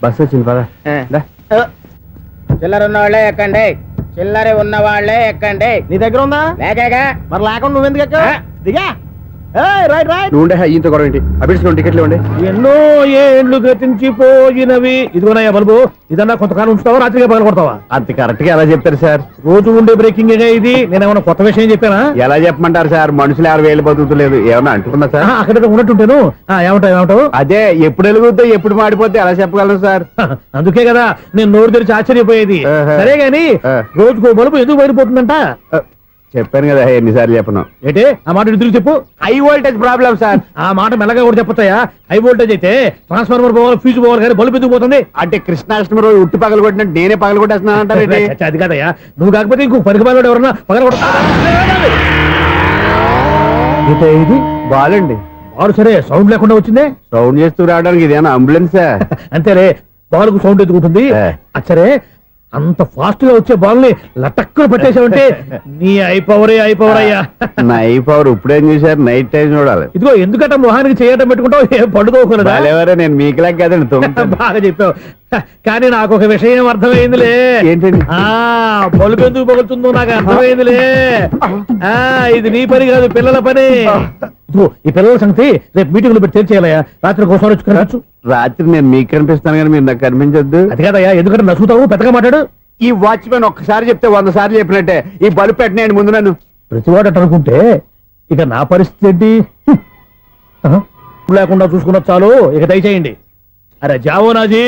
బస్సు వచ్చింది పద. చిల్లర ఉన్న వాళ్ళే ఎక్కండి, చిల్లర ఉన్న వాళ్ళే ఎక్కండి. నీ దగ్గర ఉందా? లేకగా మరి లేకుండా నువ్వెందుకు ఎక్క? దిగా. Right right. నువ్వు ఉండే ఇంత గొడవ ఏంటి? అభిడ్స్ టికెట్లు ఇవ్వండి. ఎన్నో ఏండ్లు గతించిపోయినవి. ఇదిగోనయ్యా బల్బు, ఇదన్నా కొంతకాలం ఉంచుతావా, రాత్రిగా పగల కొడతావా? అంత కరెక్ట్ గా ఎలా చెప్తారు సార్? రోజు ఉండే బ్రేకింగ్ ఇది. నేనేమన్నా కొత్త విషయం చెప్పానా? ఎలా చెప్పమంటారు సార్? మనుషులు 6 వేలు బతుకుతలేదు, ఏమన్నా అంటున్నా సార్? అక్కడ ఉన్నట్టుంటాను. ఏమంటావు? అదే ఎప్పుడు వెలుగుతో ఎప్పుడు మాడిపోతే ఎలా చెప్పగలను సార్? అందుకే కదా నేను నోరు తెరిచి ఆశ్చర్యపోయేది. సరే గాని రోజుకో బల్బు ఎందుకు బయటపోతుందంట? చెప్పాను కదా ఎన్నిసార్లు చెప్పను. ఏంటి ఆ మాట ఎదురు చెప్పు. High voltage problem sir. ఆ మాట మెల్లగా కూడా చెప్పొచ్చాయా? హై వోల్టేజ్ అయితే ట్రాన్స్ఫార్మర్ పోవాలి, ఫ్యూజ్ పోవాలి, కానీ బల్బు ఎందుకు పోతుంది? అంటే కృష్ణాష్టమి రోజు ఉట్టి పగలు కొట్టినట్టు నేనే పగలు కొట్టేస్తున్నాను అంటారు. అది కాదయ్యా, నువ్వు కాకపోతే ఇంకో పనికి బాగా ఎవరన్నా పగల కొడతా. ఇది బాలండి. బాలు సరే సౌండ్ లేకుండా వచ్చిందే. సౌండ్ చేస్తూ రావడానికి ఇదేనా అంబులెన్సా? అంతేరే, బాలుకు సౌండ్ ఎదుగుతుంది. సరే అంత ఫాస్ట్ గా వచ్చే బాల్ని లటక్కులు పట్టేసావంటే నీ అయిపోవరే అయ్యా. నైట్ పవర్ ఇప్పుడేం చూసారు? నైట్ టైం చూడాలి. ఇదిగో ఎందుకంటే మొహానికి చేయటం పెట్టుకుంటావు, ఏం పండుకోకూడదా? నేను మీకులాగా కదండి. బాగా చెప్పావు. కానీ నాకు ఒక విషయం అర్థమైందిలే. ఏంటండి? బల్బు ఎందుకు పగులుతుందో నాకు అర్థమైందిలే. ఇది నీ పని కాదు, పిల్లల పని. ఈ పిల్లల సంగతి రేపు మీటింగ్ లో పెట్టి తెలిసేయాలయ్యా. రాత్రి కోసం వచ్చి రాత్రి నేను మీకు కనిపిస్తాను కానీ మీరు నాకు కనిపించొద్దు. అది కాదయ్యా, ఎందుకంటే నచ్చుతావు, పెద్దగా మాట్లాడు. ఈ వాచ్మెన్ ఒక్కసారి చెప్తే 100 సార్లు చెప్పినట్టే. ఈ బల్బు పెట్టినాయండి ముందు నన్ను. ప్రతివాడు అనుకుంటే ఇక నా పరిస్థితి ఏంటి? లేకుండా చూసుకున్న చాలు, ఇక దయచేయండి. అరే జావో నాజీ,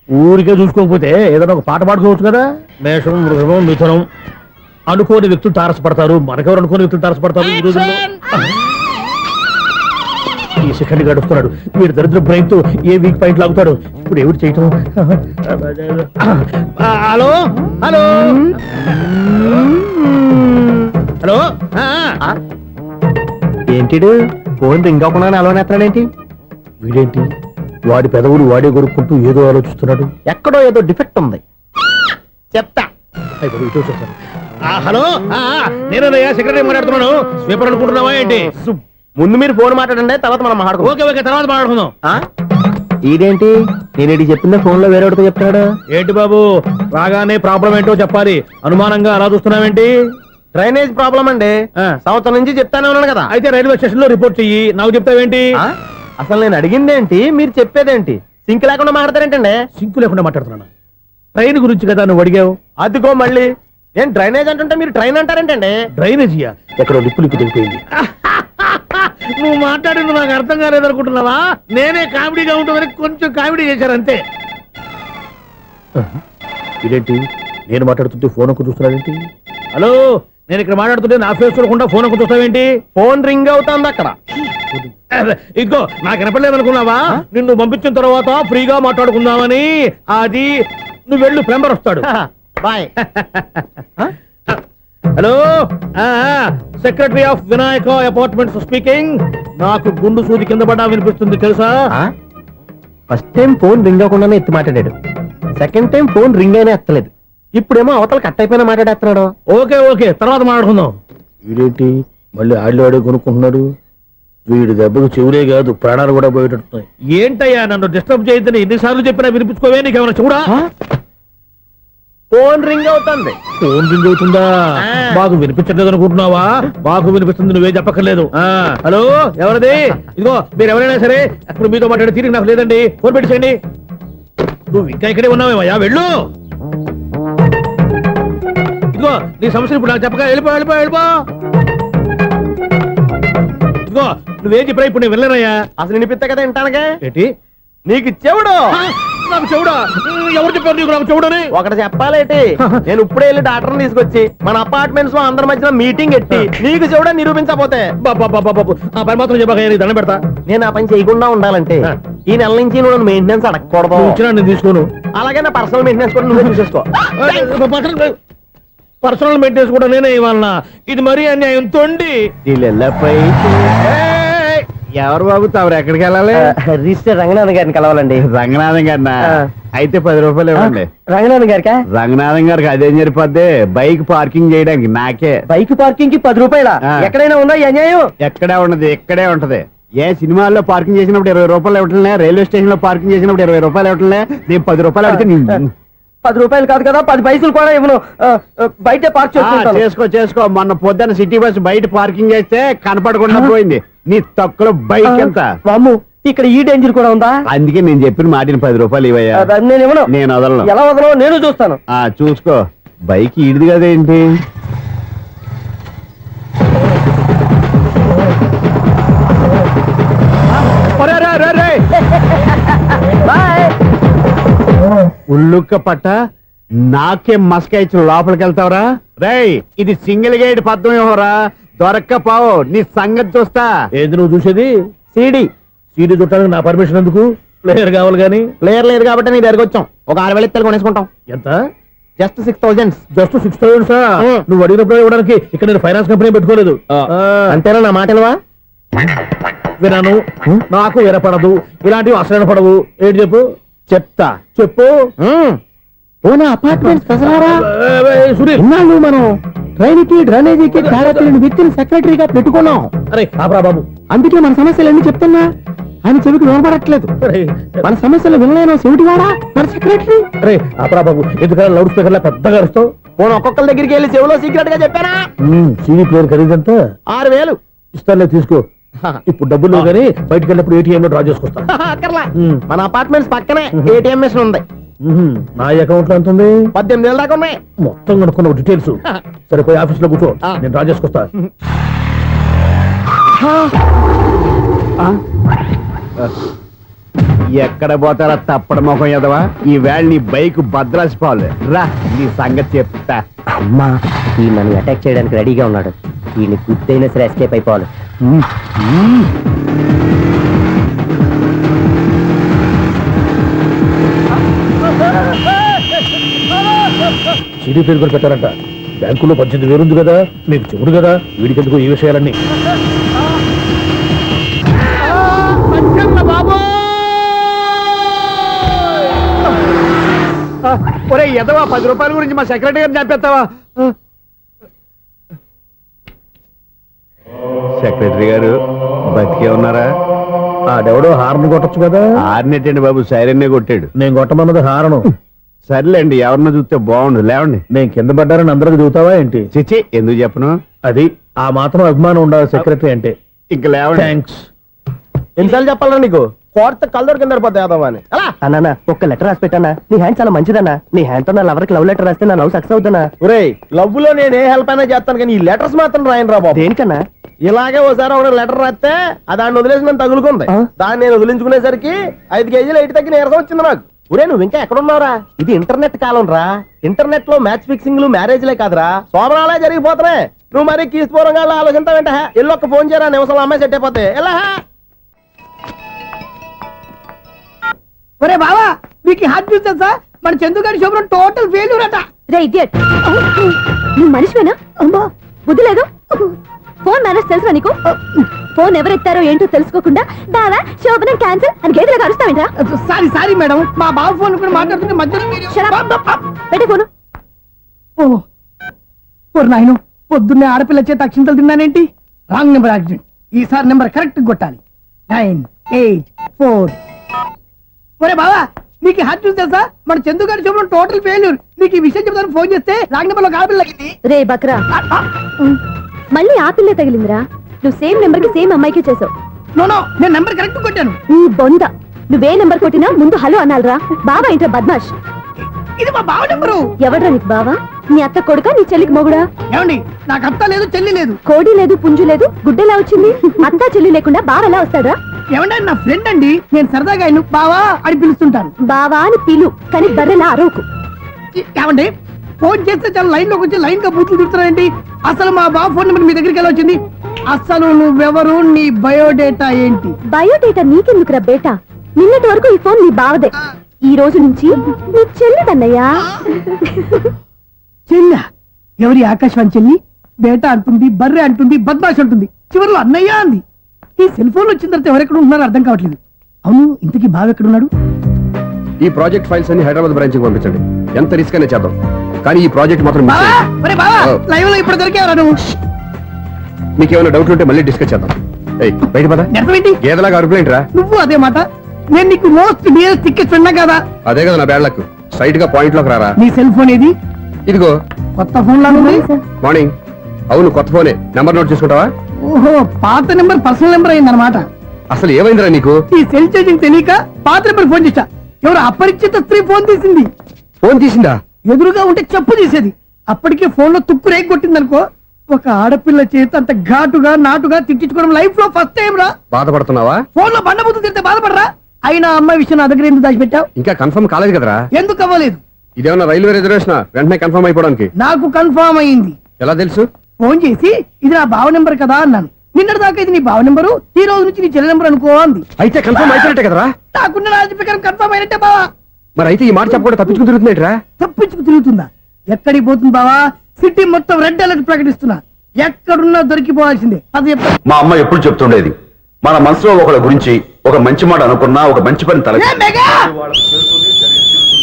ఊరికే చూసుకోకపోతే ఏదైనా ఒక పాట పాడుకోవచ్చు కదా. మేషం, వృషభం, మిథునం అనుకోని వ్యక్తులు తారసపడతారు. మనకెవరు అనుకోని వ్యక్తులు తారసపడతారు ఈ రోజుల్లో? ఈ సెకండ్ గడుస్తున్నాడు వీడు దరిద్ర బ్రెయిన్ తో ఏ వీక్ పాయింట్ లాగుతాడు. ఇప్పుడు ఎవరు చేయటం? Hello hello hello. ఏంటిడు ఫోన్ రింగ్ అవ్వకుండా అలవనేస్తాడేంటి? వీడేంటి వాడి పెదవులు వాడే కొరుక్కుంటూ ఏదో ఆలోచిస్తున్నాడు. ఎక్కడో ఏదో డిఫెక్ట్ ఉంది, చెప్తా. హలో, నేనయ్యా సెక్రటరీ మాట్లాడుతున్నాను. స్వీపర్ అనుకుంటున్నావా ఏంటి? ముందు మీరు ఫోన్ మాట్లాడండి, తర్వాత మనం మాట్లాడుకో. ఓకే ఓకే, తర్వాత మాట్లాడుకుందాం. ఇదేంటి నేను చెప్పిందే ఫోన్ లో వేరేవాడితో చెప్తున్నాడు? ఏంటి బాబు, రాగానే ప్రాబ్లం ఏంటో చెప్పాలి. అనుమానంగా అలా చూస్తున్నావేంటి? డ్రైనేజ్ ప్రాబ్లం అండి. సంవత్సరం నుంచి చెప్తానే ఉన్నాను కదా. అయితే రైల్వే స్టేషన్ లో రిపోర్ట్ చెయ్యి, నాకు చెప్తావేంటి? అసలు నేను అడిగిందేంటి, మీరు చెప్పేదేంటి? సింక్ లేకుండా మాట్లాడతారేంటండి? సింకు లేకుండా మాట్లాడుతున్నాను. ట్రైన్ గురించి కదా నువ్వు అడిగావు. అదిగో మళ్ళీ ఏం డ్రైనేజ్ అంటుంటే మీరు ట్రైన్ అంటారేంటండి? డ్రైనేజీయా? ఎక్కడో లిప్పు దిగిపోయింది. నువ్వు మాట్లాడింది నాకు అర్థం కాలేదనుకుంటున్నావా? నేనే కామెడీగా ఉంటుందని కొంచెం కామెడీ చేశారు అంతే. ఇదేంటి నేను మాట్లాడుతుంటే ఫోన్ ఒక్క చూస్తున్నావేంటి? హలో, నేను ఇక్కడ మాట్లాడుతుంటే నా ఫేస్ చూడకుండా ఫోన్ ఒక్క చూస్తావేంటి? ఫోన్ రింగ్ అవుతుంది అక్కడ. ఇంకో నాకు వినపడలేదు అనుకున్నావా? నిన్ను పంపించిన తర్వాత ఫ్రీగా మాట్లాడుకుందామని. అది నువ్వు వెళ్ళు, ప్లంబర్ వస్తాడు. Bye. Hello, secretary of Vinayaka apartments speaking. నాకు గుండు సూది కింద పడ్డా వినిపిస్తుంది తెలుసా? ఫస్ట్ టైం ఫోన్ రింగ్ అవ్వకుండానే ఎత్తి మాట్లాడాడు. సెకండ్ టైం ఫోన్ రింగ్ అయినా ఎత్తలేదు. ఇప్పుడేమో అవతల కట్ అయిపోయినా మాట్లాడేస్తున్నాడు. ఓకే ఓకే, తర్వాత మాట్లాడుకుందాం. వీడేంటి మళ్ళీ ఆళ్ళు ఆడే కొనుక్కుంటున్నాడు? వీడి దెబ్బకు చెవులే కాదు ప్రాణాలు కూడా పోయేటట్టున్నాయి. ఏంటయ్యా నన్ను డిస్టర్బ్ చేయొద్దని ఎన్నిసార్లు చెప్పినా వినిపించుకోవే? నీకేమైనా చూడా? ఫోన్ రింగ్ అవుతుంది. ఫోన్ రింగ్ అవుతుందా? మాకు వినిపించట్లేదు అనుకుంటున్నావా? మాకు వినిపిస్తుంది, నువ్వే చెప్పక్కర్లేదు. హలో, ఎవరిది? ఇదిగో మీరు ఎవరైనా సరే అప్పుడు మీతో మాట్లాడే తీరిక నాకు లేదండి. ఫోన్ పెట్టేసేయండి. నువ్వు ఇంకా ఇక్కడే ఉన్నావేమయ్యా, వెళ్ళు. ఇదిగో నీ సమస్యలు ఇప్పుడు నాకు చెప్పక వెళ్ళిపో వెళ్ళిపో వెళ్ళిపో. ఇదిగో నువ్వేం చెప్పరా ఇప్పుడు నేను వెళ్ళానయ్యా. అసలు వినిపిస్తా కదా వింటానగా. ఏంటి నీకు చెవుడు నాకు చెవుడా? ఎవరు చెప్పారు నీకు నాకు చెవుడని? ఒకటి చెప్పాలేటి, నేను ఇప్పుడే వెళ్ళి డాక్టర్ని తీసుకొచ్చి మన అపార్ట్మెంట్స్ లో అందరి మధ్యన మీటింగ్ ఎట్టి నీకు చెవుడా నిరూపించకపోతే బాబు ఆ పని మాత్రం చెప్పాక నీకు దండం పెడతా. నేను ఆ పని చేయకుండా ఉండాలంటే ఈ నెల నుంచి నువ్వు మెయింటెనెన్స్ అడగకూడదు. నువ్వు ఇచ్చినా నేను తీసుకోను. అలాగే నా పర్సనల్ మెయింటెనెన్స్ కూడా నువ్వే చూసేసుకో. పర్సనల్ మెయింటెనెన్స్ కూడా నేనే ఇవ్వాలన్నా? ఇది మరీ అన్యాయం తొండి. ఎవరు బాబు తమరు ఎక్కడికి వెళ్ళాలి? రిజిస్టర్ రంగనాథన్ గారిని కలవాలండి. రంగనాథం గారినా? అయితే 10 రూపాయలు ఇవ్వండి. రంగనాథన్ గారికా? రంగనాథం గారికి అదేం సరిపోద్ది, బైక్ పార్కింగ్ చేయడానికి నాకే. బైక్ పార్కింగ్ కి 10 రూపాయల? ఎక్కడైనా ఉందా ఈ అన్యాయం? ఎక్కడే ఉండదు, ఇక్కడే ఉంటది. ఏ సినిమాల్లో పార్కింగ్ చేసినప్పుడు 20 రూపాయలు ఇవ్వట్లే, రైల్వే స్టేషన్ లో పార్కింగ్ చేసినప్పుడు 20 రూపాయలు ఇవ్వట్లే, నేను 10 రూపాయలు అడిగితే 10 రూపాయలు కాదు కదా, 10 పైసలు కూడా ఇవ్వను. బయట పార్క్ చేసుకుంటాను. చేసుకో. మొన్న పొద్దున్న సిటీ బస్ బయట పార్కింగ్ చేస్తే కనపడకుండా పోయింది. నీ తక్కువ బైక్ ఎంత? వామ్ము, ఇక్కడ ఈ డేంజర్ కూడా ఉందా? అందుకే నేను చెప్పిన మాటిని 10 రూపాయలు ఇవ్వయ్యా. నేను ఇవ్వను. నేను వదలను. ఎలా వదలవు నేను చూస్తాను. చూసుకో. బైక్ ఈడిది కదేంటి? ఉల్లుక్క పట్ట నాకే మస్క ఇచ్చి లోపలికి వెళ్తావరా? రేయ్, ఇది సింగిల్ గేట్ పద్మం ఇవ్వరా, దొరక్కపోవు నీ సంగతి చూస్తా. ఏది నువ్వు చూసేది? సీడీ చుట్టానికి నా పర్మిషన్ ఎందుకు? ప్లేయర్ కావాలి గానీ. ప్లేయర్ లేదు కాబట్టి నీ దగ్గరకు వచ్చాం. ఒక 6,000 ఇత్తలు కొనేసుకుంటాం. ఎంత? జస్ట్ 6,000. Just 6,000 sir? నువ్వు అడిగినప్పుడు ఇవ్వడానికి ఇక్కడ నేను ఫైనాన్స్ కంపెనీ పెట్టుకోలేదు. అంతేనా? నా మాటలువా? విన్నాను, నాకు వినపడదు, ఇలాంటివి అసలు వినపడవు. ఏంటి చెప్పు? చెప్పు. అపార్ట్మెంట్స్ సునీల్, మనం ట్రైన్కి డ్రైనేజీకి తేడా తెలియని వ్యక్తిని సెక్రటరీగా పెట్టుకున్నాం. అరే ఆపరా బాబు. అందుకే మన సమస్యలు అన్ని చెప్తున్నా ఆయన చెవికి వినపడట్లేదు. మన సమస్యలు వినలేను చెవిటివాడా మన సెక్రటరీ. అరే ఆపరా బాబు, ఎందుకన్నా లౌడ్ స్పీకర్ లా పెద్దగా అరుస్తావు? పోను ఒక్కొక్కరి దగ్గరికి వెళ్ళి చెవిలో సీక్రెట్ గా చెప్పానా? CD player ఖరీదంతా 6,000. ఇస్తానులే, తీసుకో. ఇప్పుడు డబ్బులు లేవు కానీ బయటకు వెళ్ళినప్పుడు ఏటీఎం లో డ్రా చేసుకొస్తా. అక్కర్లా, మన అపార్ట్మెంట్స్ పక్కనే ఏటీఎం మిషన్ ఉంది. నా అకౌంట్ లో ఎంత ఉంది? 18,000 దాకా ఉన్నాయి. మొత్తం కనుక్కున్న డీటెయిల్స్. సరే పోయి ఆఫీస్ లో కూర్చో, నేను డ్రా చేసుకొస్తా. ఎక్కడ పోతారా తప్పడ మొహం ఎదవా? ఈ వేళ నీ బైక్ భద్రాసిపోవాలి. రా, నీ సంగతి చెప్తా. అమ్మా, ఈ నన్ను అటాక్ చేయడానికి రెడీగా ఉన్నాడు. ఈయన గుద్దైనా సరే ఎస్కేప్ అయిపోవాలి. సీడీ ప్లేయర్ కూడా పెట్టారంట. బ్యాంకులో 18,000 ఉంది కదా, మీకు చెవుడు కదా, వీడికెందుకు ఈ విషయాలన్నీ? ఒరే ఎదవా, 10 రూపాయల గురించి మా సెక్రటరీ గారిని చంపేస్తావా? సెక్రటరీ గారు బతికే ఉన్నారా? ఆడెవడో హార్న్ కొట్టచ్చు కదా. ఆరినట్టండి బాబు, సైరన్నే కొట్టాడు. నేను కొట్టమన్నది హారను. సర్లేండి, ఎవరన్నా చూస్తే బాగుండు. లేవండి. నేను కింద పడ్డారని అందరికి చూతావా ఏంటి? చిచ్చి, ఎందుకు చెప్పను? అది ఆ మాత్రం అభిమానం ఉండాలి సెక్రటరీ అంటే. ఇంక లేవండి. థ్యాంక్స్. ఎన్నిసార్లు చెప్పాలరా నీకు? కోర్త కల్దోడు కింద పోతాయి యాదవ్ అని. అన్నా ఒక్క లెటర్ రాసి పెట్టానా? నీ హ్యాండ్ చాలా మంచిదన్నా. నీ హ్యాండ్ తో నా లవర్కి లవ్ లెటర్ రాస్తే నా లవ్ సక్సెస్ అవుతానా? ఒరే, లవ్ లో నేను ఏ హెల్ప్ అయినా చేస్తాను కానీ ఈ లెటర్స్ మాత్రం రాయను రా బాబు. దేనికన్నా? ఇలాగే ఓసారి ఒక లెటర్ రాస్తే దాన్ని వదిలేసి నన్ను తగులుకుంది. దాన్ని నేను వదిలించుకునేసరికి 5 కేజీలు 8 తగ్గి నీరసం వచ్చింది నాకు. ఒరే, నువ్వు ఇంకా ఎక్కడున్నావురా? ఇది ఇంటర్నెట్ కాలం రా. ఇంటర్నెట్ లో మ్యాచ్ ఫిక్సింగ్లు మ్యారేజ్లే కాదురా, శోభనాలే జరిగిపోతున్నాయి. నువ్వు మరి కీస్పూరంగా ఆలోచించావంటే ఎల్లు ఒక్క ఫోన్ చేయరా, నిమిషంలో అమ్మాయి సెట్ అయిపోతే. ఎలా? ఒరే బావా, మీకు హార్ట్ చూస్తా సార్, మన చందుగారి శోభనం టోటల్ ఫెయిల్యూర్ అట. రే ఇడియట్, నువ్వు మనిషివేనా? అమ్మా, బుద్ధి లేదు. ఫోన్ మేనేజ్ తెలుసా నీకు? ఫోన్ ఎవరెత్తారో ఏంటో తెలుసుకోకుండా బావా శోభనం క్యాన్సిల్ అని గేదెలకు అరుస్తావేంటా? సారీ మేడం, మా బావ ఫోన్ కూడా మాట్లాడుతుంటే మధ్యలో పెట్టే ఫోను. ఓ నాయను, పొద్దున్నే ఆడపిల్ల చేత అక్షింతలు తిన్నానేంటి? Wrong number accident. ఈసారి నెంబర్ కరెక్ట్ కొట్టాలి. 9, 8, 4. ఒరే బావా, నీకు హార్ట్ చూస్తే సార్, మన చందుగారి శోభనం టోటల్ ఫెయిల్యూర్. నీకు ఈ విషయం చెప్తాను ఫోన్ చేస్తే రాంగ్ నెంబర్ లో ఆడపిల్ల తగ్గింది. రే బక్రా, మళ్ళీ ఆ పిల్లే తగిలిందిరా. నువ్వు సేమ్ నెంబర్ కి సేమ్ అమ్మాయికే చేసావు. నో, నేను నెంబర్ కరెక్ట్ కొట్టాను. ఈ బొంద, నువ్వే నెంబర్ కొట్టినా ముందు హలో అనాలిరా. బాబా ఏంట్రా బద్మాష్. ఇది మా బావ నెంబరు. ఎవడ్రా నీకు బావా? నీ అత్త కొడుక, నీ చెల్లికి మొగుడా? ఏమండి, నాకు అత్త లేదు, చెల్లి లేదు. కోడి లేదు, పుంజు లేదు, గుడ్డెలా వచ్చింది? అత్త చెల్లి లేకుండా బావ ఎలా వస్తాడా? ఏమండి, ఆయన నా ఫ్రెండ్ అండి. నేను సరదాగా ఆయన బావా అని పిలుస్తుంటాను. బావా అని పిలు, కానీ బర్రెలా అరవకు. ఏమండి, ఫోన్ చేస్తే చాలా లైన్ లోకి వచ్చి లైన్ గా బూతులు తిడుతున్నాయండి. అసలు మా బావ ఫోన్ నెంబర్ మీ దగ్గరికి ఎలా వచ్చింది? అసలు నువ్వెవరు, నీ బయోడేటా ఏంటి? బయోడేటా నీకెందుకురా బేటా? నిన్నటి వరకు ఈ ఫోన్ నీ బావదే, ఈ రోజు నుంచి నీ చెల్లిదన్నయ్యా. చెల్ల ఎవరి? ఆకాశవాణి చెల్లి. బేటా అంటుంది, బర్రె అంటుంది, బద్మాష్ అంటుంది, చివరిలో అన్నయ్య అంది. ఈ సెల్ ఫోన్ వచ్చిన తర్వాత ఎవరెక్కడ ఉంటున్నారో అర్థం కావట్లేదు. అవును, ఇంతకీ బావ ఎక్కడున్నాడు? ఈ ప్రాజెక్ట్ ఫైల్స్ అన్ని హైదరాబాద్ బ్రాంచ్ కి పంపించండి. ఎంత రిస్క్ అయినా చేద్దాం, కానీ ఈ ప్రాజెక్ట్ మాత్రం మిస్ బావా, చేయొద్దు. ఒరే బావా, లైవ్ లో ఇప్పుడు దొరికేవరా నువ్వు? నీకేమైనా డౌట్లు ఉంటే మళ్ళీ డిస్కస్ చేద్దాం. ఏయ్, బయట పద. నిజమేంటి? గేదలాగా అరుపులేంట్రా? నువ్వు అదే మాట. నేను నీకు మోస్ట్ డియరెస్ట్ టికెట్ విన్నా కదా. అదే కదా నా బ్యాడ్ లక్. స్ట్రైట్ గా పాయింట్ లోకి రారా. నీ సెల్ ఫోన్ ఏది? ఇదిగో కొత్త ఫోన్ లాగా ఉంది. మార్నింగ్. అవును, కొత్త ఫోనే. నెంబర్ నోట్ చేసుకుంటావా? ఓహో, పాత నెంబర్ పర్సనల్ నెంబర్ అయిందన్నమాట. అసలు ఏమైందిరా నీకు? ఈ సెల్ చేసింగ్ తెలియక పాత నెంబర్ ఫోన్ చేశా. ఎవరు అపరిచిత స్త్రీ ఫోన్ తీసింది. ఫోన్ తీసిందా? ఎదురుగా ఉంటే చెప్పు తీసేది. అప్పటికే ఫోన్ లో తుక్కు రేగి కొట్టిందనుకో. ఒక ఆడపిల్ల చేత అంత ఘాటుగా నాటుగా తిట్టించుకోవడం లైఫ్ లో ఫస్ట్ టైం రా. బాధపడుతున్నావా? ఫోన్ లో బండబూతులు తింటే బాధపడరా? అయినా అమ్మాయి విషయం నా దగ్గర ఎందుకు దాచిపెట్టావు? ఇంకా కన్ఫర్మ్ కాలేదు కదరా. ఎందుకు అవ్వలేదు? ఇదేమన్నా రైల్వే రిజర్వేషన్? వెంటనే కన్ఫర్మ్ అయిపోవడానికి. నాకు కన్ఫర్మ్ అయింది. ఎలా తెలుసు? ఫోన్ చేసి ఇది నా బావ నెంబర్ కదా అన్నాను. నిన్నటి దాకా ఇది నీ బావ నెంబరు, ఈ రోజు నుంచి నీ చెల్లి నెంబర్ అనుకో అంది. అయితే కన్ఫర్మ్ అయిపోయినట్టే కదరా. నాకున్న రాజు ప్రకారం కన్ఫర్మ్ అయినట్టే బావా. మరి అయితే ఈ మాట చెప్పకుండా తప్పించుకుని తిరుగుతున్నట్రా? తప్పించుకు తిరుగుతుందా? ఎక్కడికి పోతుంది బావా? సిటీ మొత్తం రెడ్ అలర్ట్ ప్రకటిస్తున్నా. ఎక్కడున్నా దొరికిపోవాల్సిందే. అది చెప్తా. మా అమ్మ ఎప్పుడు చెప్తుండేది, మన మనసులో ఒకళ్ళ గురించి ఒక మంచి మాట అనుకున్నా ఒక మంచి పని తల ఏ మెగా!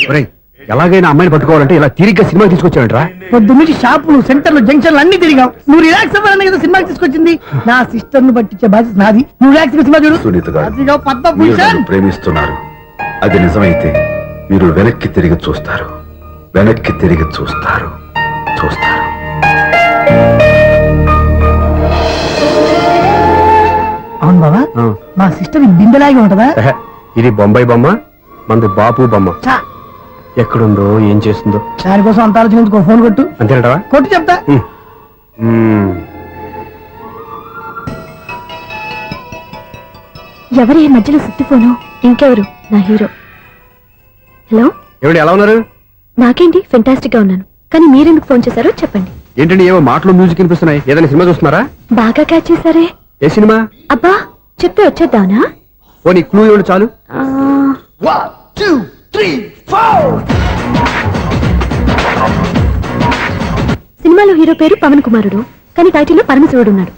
ఒరేయ్, ఎలాగైనా అమ్మాయిని పట్టుకోవాలంటే ఇలా తిరిగ్గా సినిమా తీసుకొచ్చాడంట్రా. పొద్దున్నుంచి షాపులు, సెంటర్లు, జంక్షన్లు అన్ని తిరిగావు. నువ్వు రిలాక్స్ అవ్వాలని కదా సినిమాకి తీసుకొచ్చింది. నా సిస్టర్ ను పట్టించే బాధ్యత నాది. నువ్వు రిలాక్స్ సినిమా చూడు. సునీత గారు, అదిగో పద్మ మీరు భూషణ్. నన్ను ప్రేమిస్తున్నారు. అది నిజమైతే మీరు వెనక్కి తిరిగి చూస్తారు, వెనక్కి తిరిగి చూస్తారు, చూస్తారు. అవును బాబా, ఆ. మా సిస్టర్ బిందెలాగే ఉంటదా? ఎహె, ఇది బొంబాయి బొమ్మ, మంది బాపు బొమ్మ. చా, ఎక్కడుందో ఏం చేస్తుందో దానికోసం అంత ఆలోచించుకో. ఫోన్ కొట్టు. అంతేనంటావా? కొట్టు చెప్తా. ఎవరి మధ్యలో సుత్తి ఫోను? ఇంకెవరు? నా హీరో. హలో, ఏమిటి ఎలా ఉన్నారు? నాకేంటి ఫెంటాస్టిక్ గా ఉన్నాను, కానీ మీరెందుకు ఫోన్ చేశారో చెప్పండి. ఏంటండి ఏవో మాటలు మ్యూజిక్ వినిపిస్తున్నాయి? ఏదైనా సినిమా చూస్తున్నారా? బాగా క్యాచ్ చేశారే. ఏ సినిమా? అబ్బా, చెప్తే వచ్చేద్దానా? ఓ నీ క్లూ ఇవ్వండి చాలు. ఆ, 1 2 3 4. సినిమాలో హీరో పేరు పవన్ కుమారుడు, కానీ టైటిల్లో పరమశివుడు ఉన్నాడు.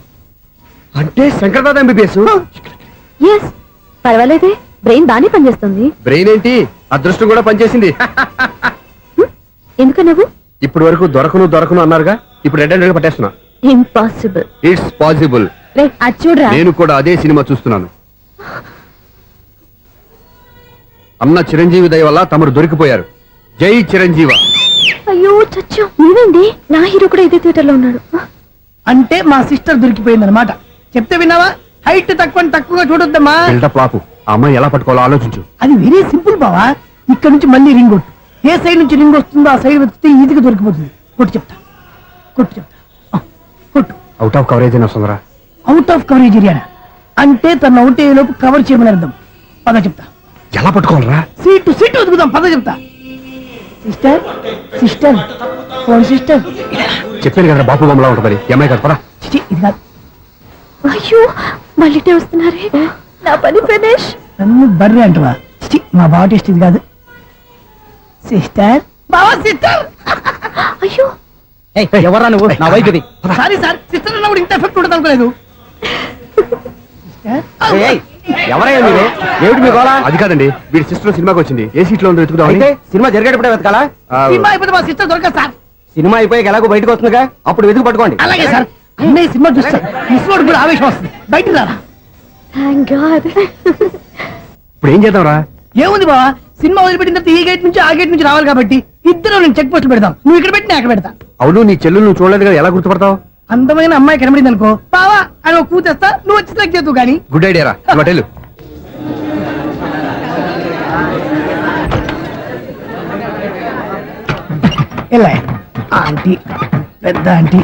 అంటే శంకర్దాద ఎంబీబీఎస్. ఎస్, పర్వాలేదే, బ్రెయిన్ బానే పనిచేస్తుంది. బ్రెయిన్ ఏంటి, అదృష్టం కూడా పనిచేసింది. ఎందుకన్నావు? ఇప్పటి వరకు దొరకను అన్నారుగా, ఇప్పుడు రెడ్ అండ్ పట్టేస్తున్నా. ఇంపాసిబుల్. It's possible. రే, అది చూడరా. నేను కూడా అదే సినిమా చూస్తున్నాను. అన్న చిరంజీవి దయ వల్ల తమరు దొరికిపోయారు. జై చిరంజీవ. అయ్యో చచ్చా, నీవేంటి? నా హీరో కూడా ఇదే థియేటర్ లో ఉన్నాడు. అంటే మా సిస్టర్ దొరికిపోయింది అనమాట. చెప్తే విన్నావా? హైట్ తక్కువగా చూడొద్దమ్మా. బిల్డప్ లాపు. ఆ అమ్మాయి ఎలా పట్టుకోవాలో ఆలోచించు. అది వెరీ సింపుల్ బావా. ఇక్కడ నుంచి మళ్ళీ రింగ్ కొట్టు. ఏ సైడ్ నుంచి రింగ్ వస్తుందో ఆ సైడ్ వెతికితే ఈజీగా దొరికిపోతుంది. కొట్టు చెప్తా. ఆ, కొట్టు. అవుట్ ఆఫ్ కవరేజ్ అయినా వస్తుందరా? అవుట్ ఆఫ్ కవరేజ్ ఏరియా అంటే తన అవుట్ అయ్యే లోపు కవర్ చేయమని అర్థం. పద చెప్తా. ఎలా పట్టుకోవాలరా? సీటు వెతుకుదాం. పద చెప్తా. Sister phone sister. చెప్పాను కదా బాపు బొమ్మలా ఉంటుంది. అమ్మాయి కదా, పదా. చిచి, ఇది కాదు. అయ్యో, మళ్ళీ వస్తున్నారే. నా పని ఫినిష్. నన్ను బర్రె అంటవా? చిచి, మా బావ టేస్ట్ ఇది కాదు. సిస్టర్, బావా సిస్టర్. అయ్యో, ఎవరా నువ్వు? నా వైపు ఇది. సారీ సార్, సిస్టర్ అన్నప్పుడు ఇంత ఎఫెక్ట్ ఉండదు అనుకోలేదు. ఎవరయ్యా మీరు? ఏమిటి మీ గోళ? అది కాదండి, వీడి సిస్టర్ సినిమాకి వచ్చింది. ఏ సీట్ లో ఉందో వెతుకుదాం. అయితే సినిమా జరిగేటప్పుడే వెతకాలా? సినిమా అయిపోతే మా సిస్టర్ దొరకదు సార్. సినిమా అయిపోయాక ఎలాగో బయటకు వస్తుందిగా, అప్పుడు వెతుకు పట్టుకోండి. అలాగే సార్. అన్నయ్య సినిమా చూస్తారు. మిస్వాడు కూడా ఆవేశం వస్తుంది. బయటికి రారా. Thank God. ఇప్పుడు ఏం చేద్దాంరా? ఏముంది బావా, సినిమా వదిలిపెట్టిన తర్వాత ఈ గేట్ నుంచి ఆ గేట్ నుంచి రావాలి కాబట్టి ఇద్దరు నేను చెక్ పోస్ట్ పెడతాం. నువ్వు ఇక్కడ పెట్టి నేను అక్కడ పెడతా. అవును, నీ చెల్లెలు నువ్వు చూడలేదు కదా, ఎలా గుర్తుపడతావు? అందమైన అమ్మాయి కనబడింది అనుకో, బావా అని ఒక కూతేస్తా. నువ్వు వచ్చి సెలెక్ట్ చేద్దు కానీ. గుడ్ ఐడియా రా. హోటల్ ఇలా ఆంటీ పెద్ద ఆంటీ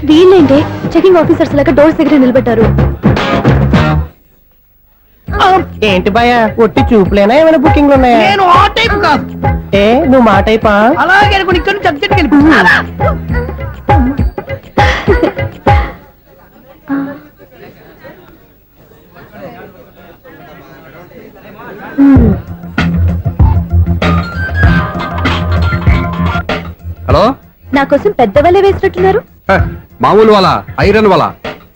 వీళ్ళేంటి చెకింగ్ ఆఫీసర్స్ లాగా డోర్స్ దగ్గర నిలబెట్టారు. ఏంటి భయ ఒట్టి చూపులేనా ఏమైనా బుకింగ్లు ఉన్నాయా? నేను ఆ టైప్ కాదు. ఏ నువ్వు మా టైపా? అలాగే అనుకుని ఇక్కడ నుంచి అర్జెంట్కి వెళ్ళిపోతున్నా. హలో నా కోసం పెద్ద వలే వేసినట్టున్నారు. మామూలు వాళ్ళ ఐరన్ వాళ్ళ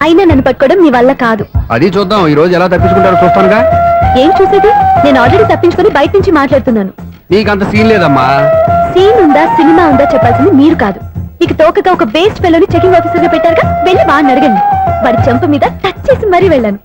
అయినా నన్ను పట్టుకోవడం మీ వల్ల కాదు. అది చూద్దాం ఈ రోజు ఎలా తప్పించుకుంటారో చూస్తానుగా. ఏం చూసేది? నేను ఆల్రెడీ తప్పించుకొని బయట నుంచి మాట్లాడుతున్నాను. నీకంత సీన్ లేదమ్మా. సీన్ ఉందా సినిమా ఉందా చెప్పాల్సింది మీరు కాదు. మీకు తోకగా ఒక బేస్ట్ ఫెలోని చెకింగ్ ఆఫీసర్ గా పెట్టారుగా, వెళ్ళి వాడిని అడగండి. వాడి చెంప మీద టచ్ చేసి మరీ వెళ్ళాను.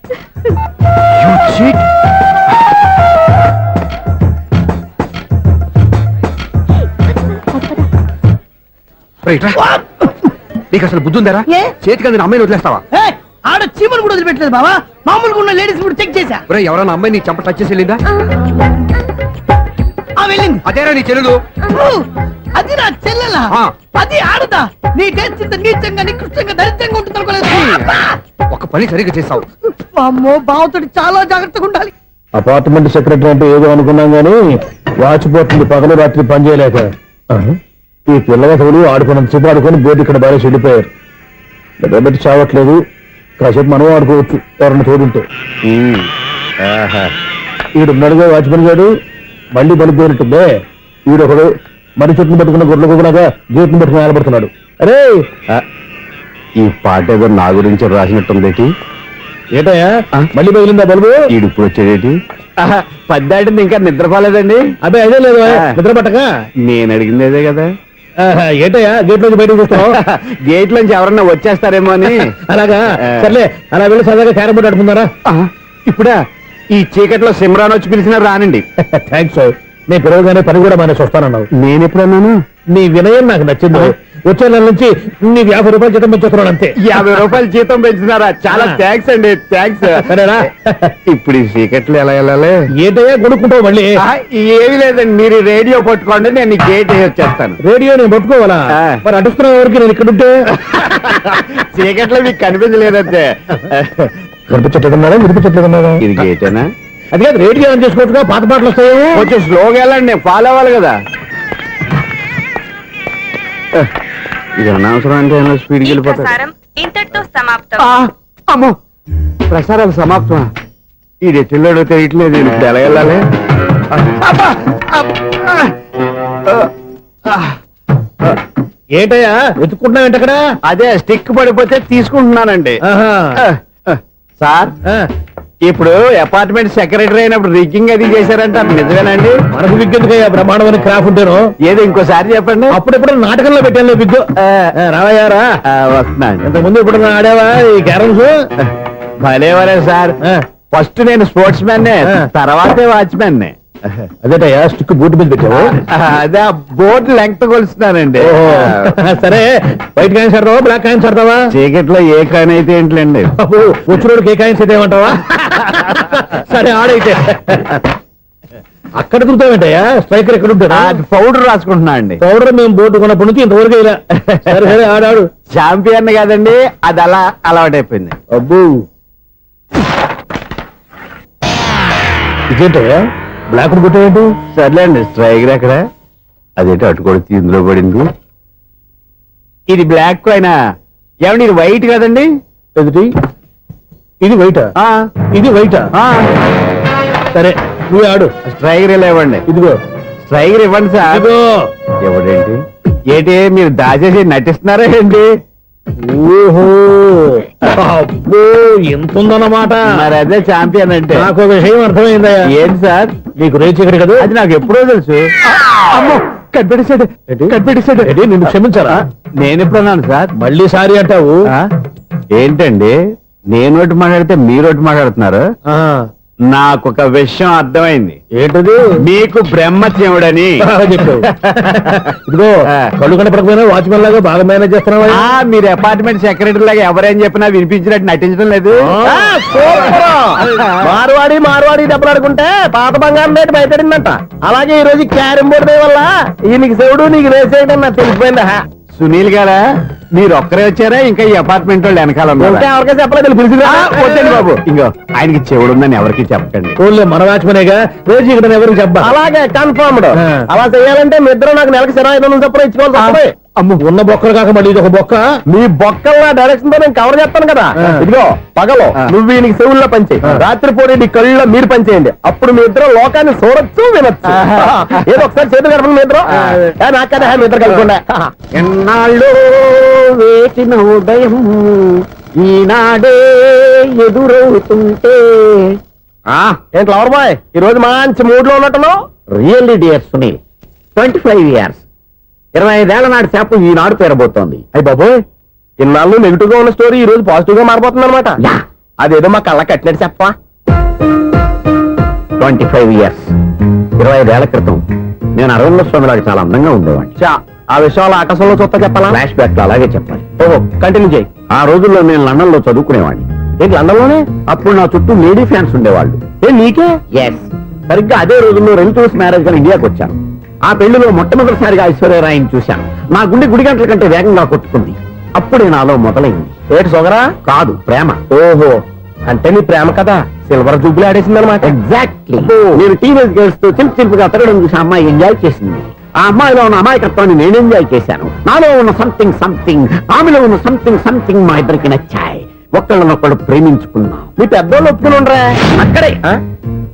నీకు అసలు బుద్ధి ఉందారా? ఏ? చేతికి అందిన అమ్మాయిని వదిలేస్తావా? ఏయ్, ఆడ చీమలు కూడా వదిలిపెట్టలేదు బావా. మామూలుగా ఉన్న లేడీస్ కూడా చెక్ చేశా. ఒరేయ్, ఎవరైనా అమ్మాయి నీ చెంప టచ్ చేసి వెళ్ళిందా? ఆ వెళ్ళింది. అదేరా నీ చెల్లెలు. అది నా చెల్లెలా? ఆ. అది ఆడదా? నీ టేస్ట్ ఇంత నీచంగా నికృష్టంగా దరిద్రంగా ఉంటుంది అనుకోలేదు. ఒక పని సరిగ్గా చేస్తావు. అమ్మో, బావతోటి చాలా జాగ్రత్తగా ఉండాలి. అపార్ట్మెంట్ సెక్రటరీ అంటే ఏదో అనుకున్నాం గానీ వాచిపోతుంది పగలు రాత్రి పని చేయలేక. ఈ పిల్లగతులు ఆడుకున్నంత సేపు ఆడుకొని బోర్డు ఇక్కడ బాగా చెడిపోయారు. నిద్రబెట్టి చావట్లేదు. కాసేపు మనం ఆడుకోవచ్చు ఎవరన్నా తోడుంటే. ఈడున్నాడుగా వాచ్మెన్ గారు, మళ్ళీ బలిపోయినట్టుందే. ఈడొకడు మరి చెట్టును పట్టుకున్న గుడ్ల గుబలాగా గేట్ను పట్టుకుని నిలబడుతున్నాడు. అరే, ఈ పాట ఏదో నా గురించి రాసినట్టుందేటి. ఏటయ్యా మళ్ళీ పగిలిందా బలుబు? ఈడు ఇప్పుడు వచ్చేదేటి? పద్దాటింది ఇంకా నిద్రపోలేదండి. అబ్బాయి అదే లేదు నిద్ర పట్టక. నేను అడిగింది అదే కదా. ఏటయ్యా గేట్ నుంచి బయటకు చూస్తావు? గేట్ లోంచి ఎవరన్నా వచ్చేస్తారేమో అని. అలాగా, సర్లే అలా వెళ్ళి సరదాగా క్యారం బోర్డు ఆడుకుందారా? ఇప్పుడా ఈ చీకట్లో సిమ్రాన్ వచ్చి పిలిచినా రానండి. థ్యాంక్స్. నేను పిలవగానే పని కూడా మానేసి వస్తానన్నావు. నేను ఎప్పుడన్నాను? నీ వినయం నాకు నచ్చింది. వచ్చే నెల నుంచి నీకు 50 రూపాయలు జీతం పెంచుతున్నాడు అంతే. 50 రూపాయలు జీతం పెంచినారా? చాలా థ్యాంక్స్ అండి, థ్యాంక్స్. సరేనా? ఇప్పుడు ఈ చీకట్లు ఎలా వెళ్ళాలి? ఏంటయ్యా కొనుక్కుంటావు మళ్ళీ? ఏమి లేదండి, మీరు రేడియో పట్టుకోండి, నేను ఈ గేట్ వేసి వచ్చేస్తాను. రేడియో నేను పట్టుకోవాలా? మరి అడుస్తున్న ఎవరికి నేను ఇక్కడ ఉంటే? చీకట్లో మీకు కనిపించలేదంటే. కనిపించట్లేదన్నారా వినిపించట్లేదన్నారా? ఇది గేటేనా? అది కాదు, రేడియో ఆన్ చేసుకోవచ్చుగా, పాత పాటలు వస్తాయేమో. కొంచెం స్లోగా వెళ్ళండి, నేను ఫాలో అవ్వాలి కదా. ఇది అనవసరం అంటే స్పీడ్కి వెళ్ళిపోతాడు. ఇంతటితో సమాప్తం. అమ్మో, ప్రసారాలు సమాప్తమా? ఈ రెట్టిల్లోడో తెలియట్లేదు, ఇప్పుడు ఎలా వెళ్ళాలి? ఏంటయ్యా వెతుక్కుంటున్నావు ఏంటక్కడ? అదే స్టిక్ పడిపోతే తీసుకుంటున్నానండి. సార్, ఇప్పుడు అపార్ట్మెంట్ సెక్రటరీ అయినప్పుడు రిగ్గింగ్ అది చేశారంటే అది నిజమేనండి? మనకు విగ్గెందుకయ్యా, బ్రహ్మాండమైన క్రాఫ్ ఉంటాను. ఏదో ఇంకోసారి చెప్పండి. అప్పుడెప్పుడు నాటకంలో పెట్టాను విగ్గు. రావయ్యారా? వస్తున్నాను. ఇంతకుముందు ఇప్పుడు ఆడావా ఈ క్యారమ్స్? భలేవరే సార్, ఫస్ట్ నేను స్పోర్ట్స్ మ్యాన్, తర్వాతే వాచ్మెన్. అదేటయ్యా స్టిక్ బూట్ మీద పెట్టావు? అదే బోర్డు లెంగ్త్ కొలుస్తున్నానండి. సరే, వైట్ కాయిన్స్ ఆడతావా బ్లాక్ కాయిన్స్ ఆడతావా? చీకట్లో ఏ కాయిన్ అయితే ఏంటండి? వచ్చినోడికి ఏ కాయిన్స్ అయితే ఏమంటావా? సరే ఆడైతే. అక్కడ తిరుగుతావేంటయ్యా? స్ట్రైకర్ ఎక్కడ ఉంటారా? పౌడర్ రాసుకుంటున్నా అండి. పౌడర్ మేము బోర్డు కొన్నప్పటి నుంచి ఇంతవరకు ఇలా. సరే సరే ఆడాడు. చాంపియన్ కాదండి, అది అలా అలవాటైపోయింది. అబ్బు, ఇదేంటయ్యా బ్లాక్ కొట్టేంటి? సర్లేండి, స్ట్రైకర్ ఎక్కడ? అదేంటి అటు కొడితే ఇందులో పడింది. ఇది బ్లాక్ కాయినా? ఏమండి ఇది వైట్ కదండి? ఎదుటి ఇది వైటా? ఇది వైటా? సరే నువ్వే ఆడు. స్ట్రైకర్ ఇలా ఇవ్వండి. ఇదిగో స్ట్రైకర్ ఇవ్వండి సార్. ఇదిగో. ఎవడేంటి? ఏంటి మీరు దాచేసి నటిస్తున్నారా ఏంటి? ఓహో, అబ్బో ఎంత ఉందన్నమాట. మరి అదే ఛాంపియన్ అంటే. నాకు ఒక విషయం అర్థమైందయ్యా. ఏంటి సార్? నీకు రేచి ఇక్కడ కదా? అది నాకు ఎప్పుడో తెలుసు. అమ్మో, కనిపెట్టేశాడు, కనిపెట్టేశాడు. నిన్ను క్షమించారా? నేను ఎప్పుడన్నాను సార్? మళ్ళీ సారీ అంటావు? ఏంటండి, నేనోటి మాట్లాడితే మీరోటి మాట్లాడుతున్నారు? నాకొక విషయం అర్థమైంది. ఏంటది? మీకు బ్రహ్మత్యముడని చెప్పావు. ఇదిగో కళ్ళు కనపడకపోయినా వాచ్మెన్ లాగా బాగా మేనేజ్ చేస్తున్నావా? మీరు అపార్ట్మెంట్ సెక్రటరీ లాగా ఎవరేం చెప్పినా వినిపించినట్టు నటించడం లేదు. మార్వాడి దెబ్బలాడుకుంటే పాత బంగారం రేటు బయటడిందంట. అలాగే ఈ రోజు క్యారం బోర్డు వల్ల ఈయనకి శివుడు నీకు రేసేయడం నాకు తెలిసిపోయిందా. సునీల్ గారా మీరు ఒక్కరే వచ్చారా ఇంకా ఈ అపార్ట్మెంట్ వాళ్ళు వెనకాల ఇంకా ఎవరికీ చెప్పలేదు పిలిచిరా. వద్దండి బాబు ఇంకో ఆయనకి చెవుడు ఉందని ఎవరికి చెప్పకండి. ఊళ్ళో మన వాచ్మనేగా రోజు ఇక్కడ ఎవరికి చెప్పా. అలాగే కన్ఫర్మ్డ్. అలా చేయాలంటే మీ ఇద్దరు నాకు నెలకి 25,000 చొప్పున ఇచ్చుకోవాలి. అమ్మ ఉన్న బొక్కలు కాక మళ్ళీ ఇది ఒక బొక్క. మీ బొక్కల డైరెక్షన్ తో నేను కవర్ చేస్తాను కదా. ఇదిగో పగలో నువ్వు ఈయనకి చెవుల్లో పనిచేయి, రాత్రి పూట నీ కళ్ళలో మీరు పనిచేయండి. అప్పుడు మీ ఇద్దరు లోకాన్ని చూడొచ్చు వినొచ్చు. ఏదో ఒకసారి చేతులు కలపండి మీ ఇద్దరు. నాకు కదా మీ ఇద్దరు కలుపుకుండా. ఎన్నాళ్ళు వేచిన ఉదయం ఈనాడే ఎదురవుతుంటే. ఏంటి లవర్ బాయ్ ఈ రోజు మంచి మూడ్ లో ఉన్నట్టున్నావు. రియల్లీ డియర్ సునీల్, 25 years 25 ఏళ్ల నాటి చేప ఈనాడు పేరబోతోంది. అయ్యి బాబోయ్, ఇన్నాళ్ళు నెగిటివ్ గా ఉన్న స్టోరీ ఈ రోజు పాజిటివ్ గా మారిపోతుంది అనమాట. అదేదో మా కళ్ళ కట్టినట్టు చెప్పా. 25 years 25 ఏళ్ల క్రితం నేను అరవింద స్వామిలాగా చాలా అందంగా ఉండేవాడిని. ఆ విషయాలు ఆకాశంలో చూస్తా చెప్పాలా? ఫ్లాష్ బ్యాక్ లో అలాగే చెప్పాలి. ఓహో కంటిన్యూ చేయి. ఆ రోజుల్లో నేను లండన్ లో చదువుకునేవాడిని. ఏంటి లండన్ లోనే? అప్పుడు నా చుట్టూ లేడీ ఫ్యాన్స్ ఉండేవాళ్ళు. నీకే? ఎస్, సరిగ్గా అదే రోజుల్లో రిలేటివ్స్ మ్యారేజ్ గా ఇండియాకి వచ్చాను. ఆ పెళ్లిలో మొట్టమొదటిసారిగా ఐశ్వర్యరాయని చూశాను. నా గుండె గుడి గంటల కంటే వేగంగా కొట్టుకుంది. అప్పుడే నాలో మొదలైంది. ఏటి సొగరా? కాదు, ప్రేమ. ఓహో, అంటే నీ ప్రేమ కదా సిల్వర్ జూబ్లీ ఆడేసింది అనమాట. ఎగ్జాక్ట్లీ. నేను టీనేజ్ గర్ల్స్ తో చిలుపుగా తిరగడం చూసి అమ్మాయి ఎంజాయ్ చేసింది. ఆ అమ్మాయిలో ఉన్న అమాయకత్వాన్ని నేను ఎంజాయ్ చేశాను. నాలో ఉన్న సంథింగ్ ఆమెలో ఉన్న సంథింగ్ మా ఇద్దరికి నచ్చాయి. ఒక్కళ్ళనొక్కడు ప్రేమించుకున్నాం. మీ పెద్దోళ్ళు ఒప్పుకుని ఉండరా?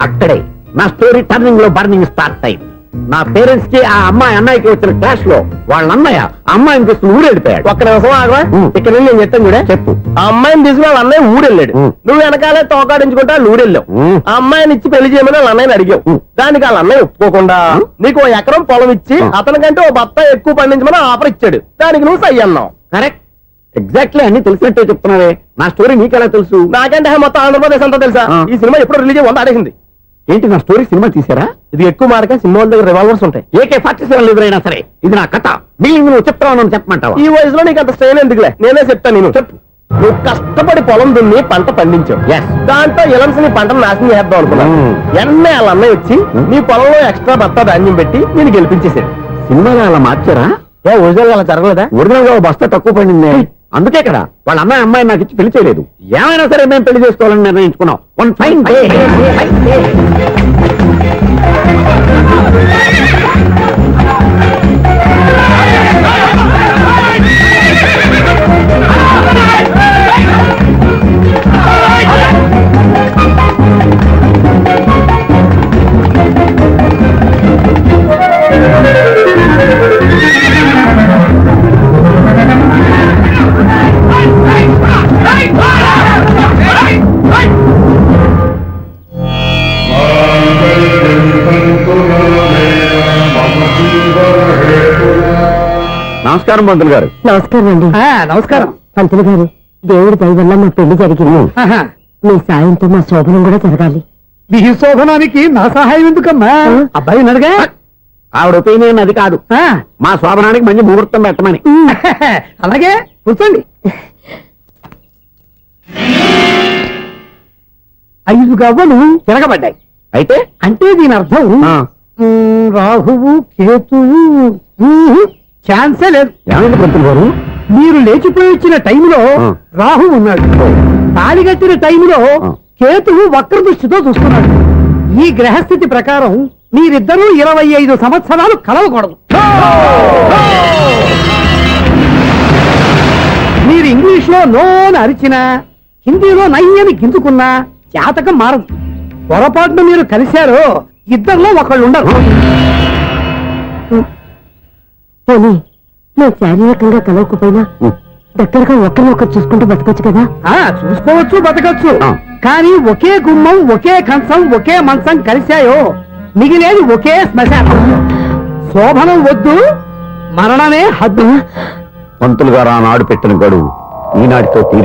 అక్కడే నా స్టోరీ టర్నింగ్ లో బర్నింగ్ స్టార్ట్ అయింది. నా పేరెంట్స్ కి ఆ అమ్మాయి అన్నయ్యకి వచ్చిన క్లాష్ లో వాళ్ళ అన్నయ్య అమ్మాయిని తీసుకుని ఊరెళ్ళిపోయాడు. ఒక్క నిమిషం ఆగవా? ఇక్కడ నుంచి నేను చెప్తాను కూడా. చెప్పు. ఆ అమ్మాయిని తీసుకుని వాళ్ళ అన్నయ్య ఊరెళ్ళాడు. నువ్వు వెనకాలే తోకాడించుకుంటా ఊరెళ్ళావు. ఆ అమ్మాయిని ఇచ్చి పెళ్లి చేయమని వాళ్ళ అన్నయ్యని అడిగావు. దానికి వాళ్ళ అన్నయ్య ఒప్పుకోకుండా నీకు 1 ఎకరం పొలం ఇచ్చి అతనికంటే ఓ బత్త ఎక్కువ పండించమని ఆఫర్ ఇచ్చాడు. దానికి నువ్వు సై అన్నావు. కరెక్ట్, ఎగ్జాక్ట్లీ అన్ని తెలిసినట్టే చెప్తున్నావే. నా స్టోరీ నీకెలా తెలుసు? నాకంటే మొత్తం ఆంధ్రప్రదేశ్ అంతా తెలుసా? ఈ సినిమా ఎప్పుడు రిలీజ్ అయ్యి 100 ఆడేసింది. ఏంటి నా స్టోరీ సినిమా తీసారా? ఇది ఎక్కువ మార్క సినిమాల దగ్గర రివాల్వర్స్ ఉంటాయి. AK-47 ఎదురైనా సరే ఇది నా కథ. మిగిలిన నువ్వు చెప్తావు చెప్పమంటావా? ఈ వయసులో నీకు అంత స్ట్రెయిన్ ఎందుకులే, నేనే చెప్తాను. నేను చెప్పు. నువ్వు కష్టపడి పొలం దున్ని పంట పండించావు. దాంతో ఇలమ్స్ నీ పంటను నాశనం చేద్దాం అనుకున్నాను. ఎన్నే వాళ్ళ అన్నయ్య వచ్చి నీ పొలంలో ఎక్స్ట్రా బత్తా ధాన్యం పెట్టి నేను గెలిపించేసాడు. సినిమాలో అలా మార్చారా? ఒరిజినల్ అలా జరగలేదా? ఒరిజినల్ గా బస్తా తక్కువ పడింది. అందుకే కదా వాళ్ళ అమ్మాయి నాకు ఇచ్చి పెళ్లి చేయలేదు. ఏమైనా సరే మేము పెళ్లి చేసుకోవాలని నిర్ణయించుకున్నాం. One fine day. నమస్కారం పంతులు గారు. నమస్కారం అండి. నమస్కారం పంతులు గారు, దేవుడి దయ వల్ల మా పెళ్లి జరిగింది. మీ సాయంతో మా శోభనం కూడా జరగాలి. మీ శోభనానికి నా సహాయం ఎందుకమ్మా? అబ్బాయి ఉన్నాడుగా. ఆవిడ ఒపీనియన్ అది కాదు, మా శోభనానికి మంచి ముహూర్తం పెట్టమని. అలాగే కూర్చోండి. 5 గవ్వలు తిరగబడ్డాయి. అయితే అంటే దీని అర్థం రాహువు కేతువు ఛాన్సే లేదు. ఏమైంది పంతులు గారు? మీరు లేచిపోయి వచ్చిన టైంలో రాహు ఉన్నాడు. తాళిగట్టిన టైంలో కేతువు వక్ర దృష్టితో చూస్తున్నాడు. ఈ గ్రహస్థితి ప్రకారం మీరిద్దరూ 25 సంవత్సరాలు కలవకూడదు. మీరు ఇంగ్లీష్ లో నోని అరిచినా, హిందీలో నయ్యని గింజుకున్నా జాతకం మారదు. పొరపాటున మీరు కలిశారో ఇద్దరిలో ఒకళ్ళు ఉండరు. పోనీ మేము శారీరకంగా కలవకపోయినా దగ్గరగా ఒకరినొకరు చూసుకుంటూ బతకొచ్చు కదా? చూసుకోవచ్చు, బతకచ్చు. కానీ ఒకే గుమ్మం, ఒకే కంచం, ఒకే మంచం కలిశాయో మిగిలేది ఒకే శ్మశానం. శోభనం వద్దు, మరణమే హద్దు. పంతులు గారు ఆనాడు పెట్టిన గడువు ఈనాటితో తీరి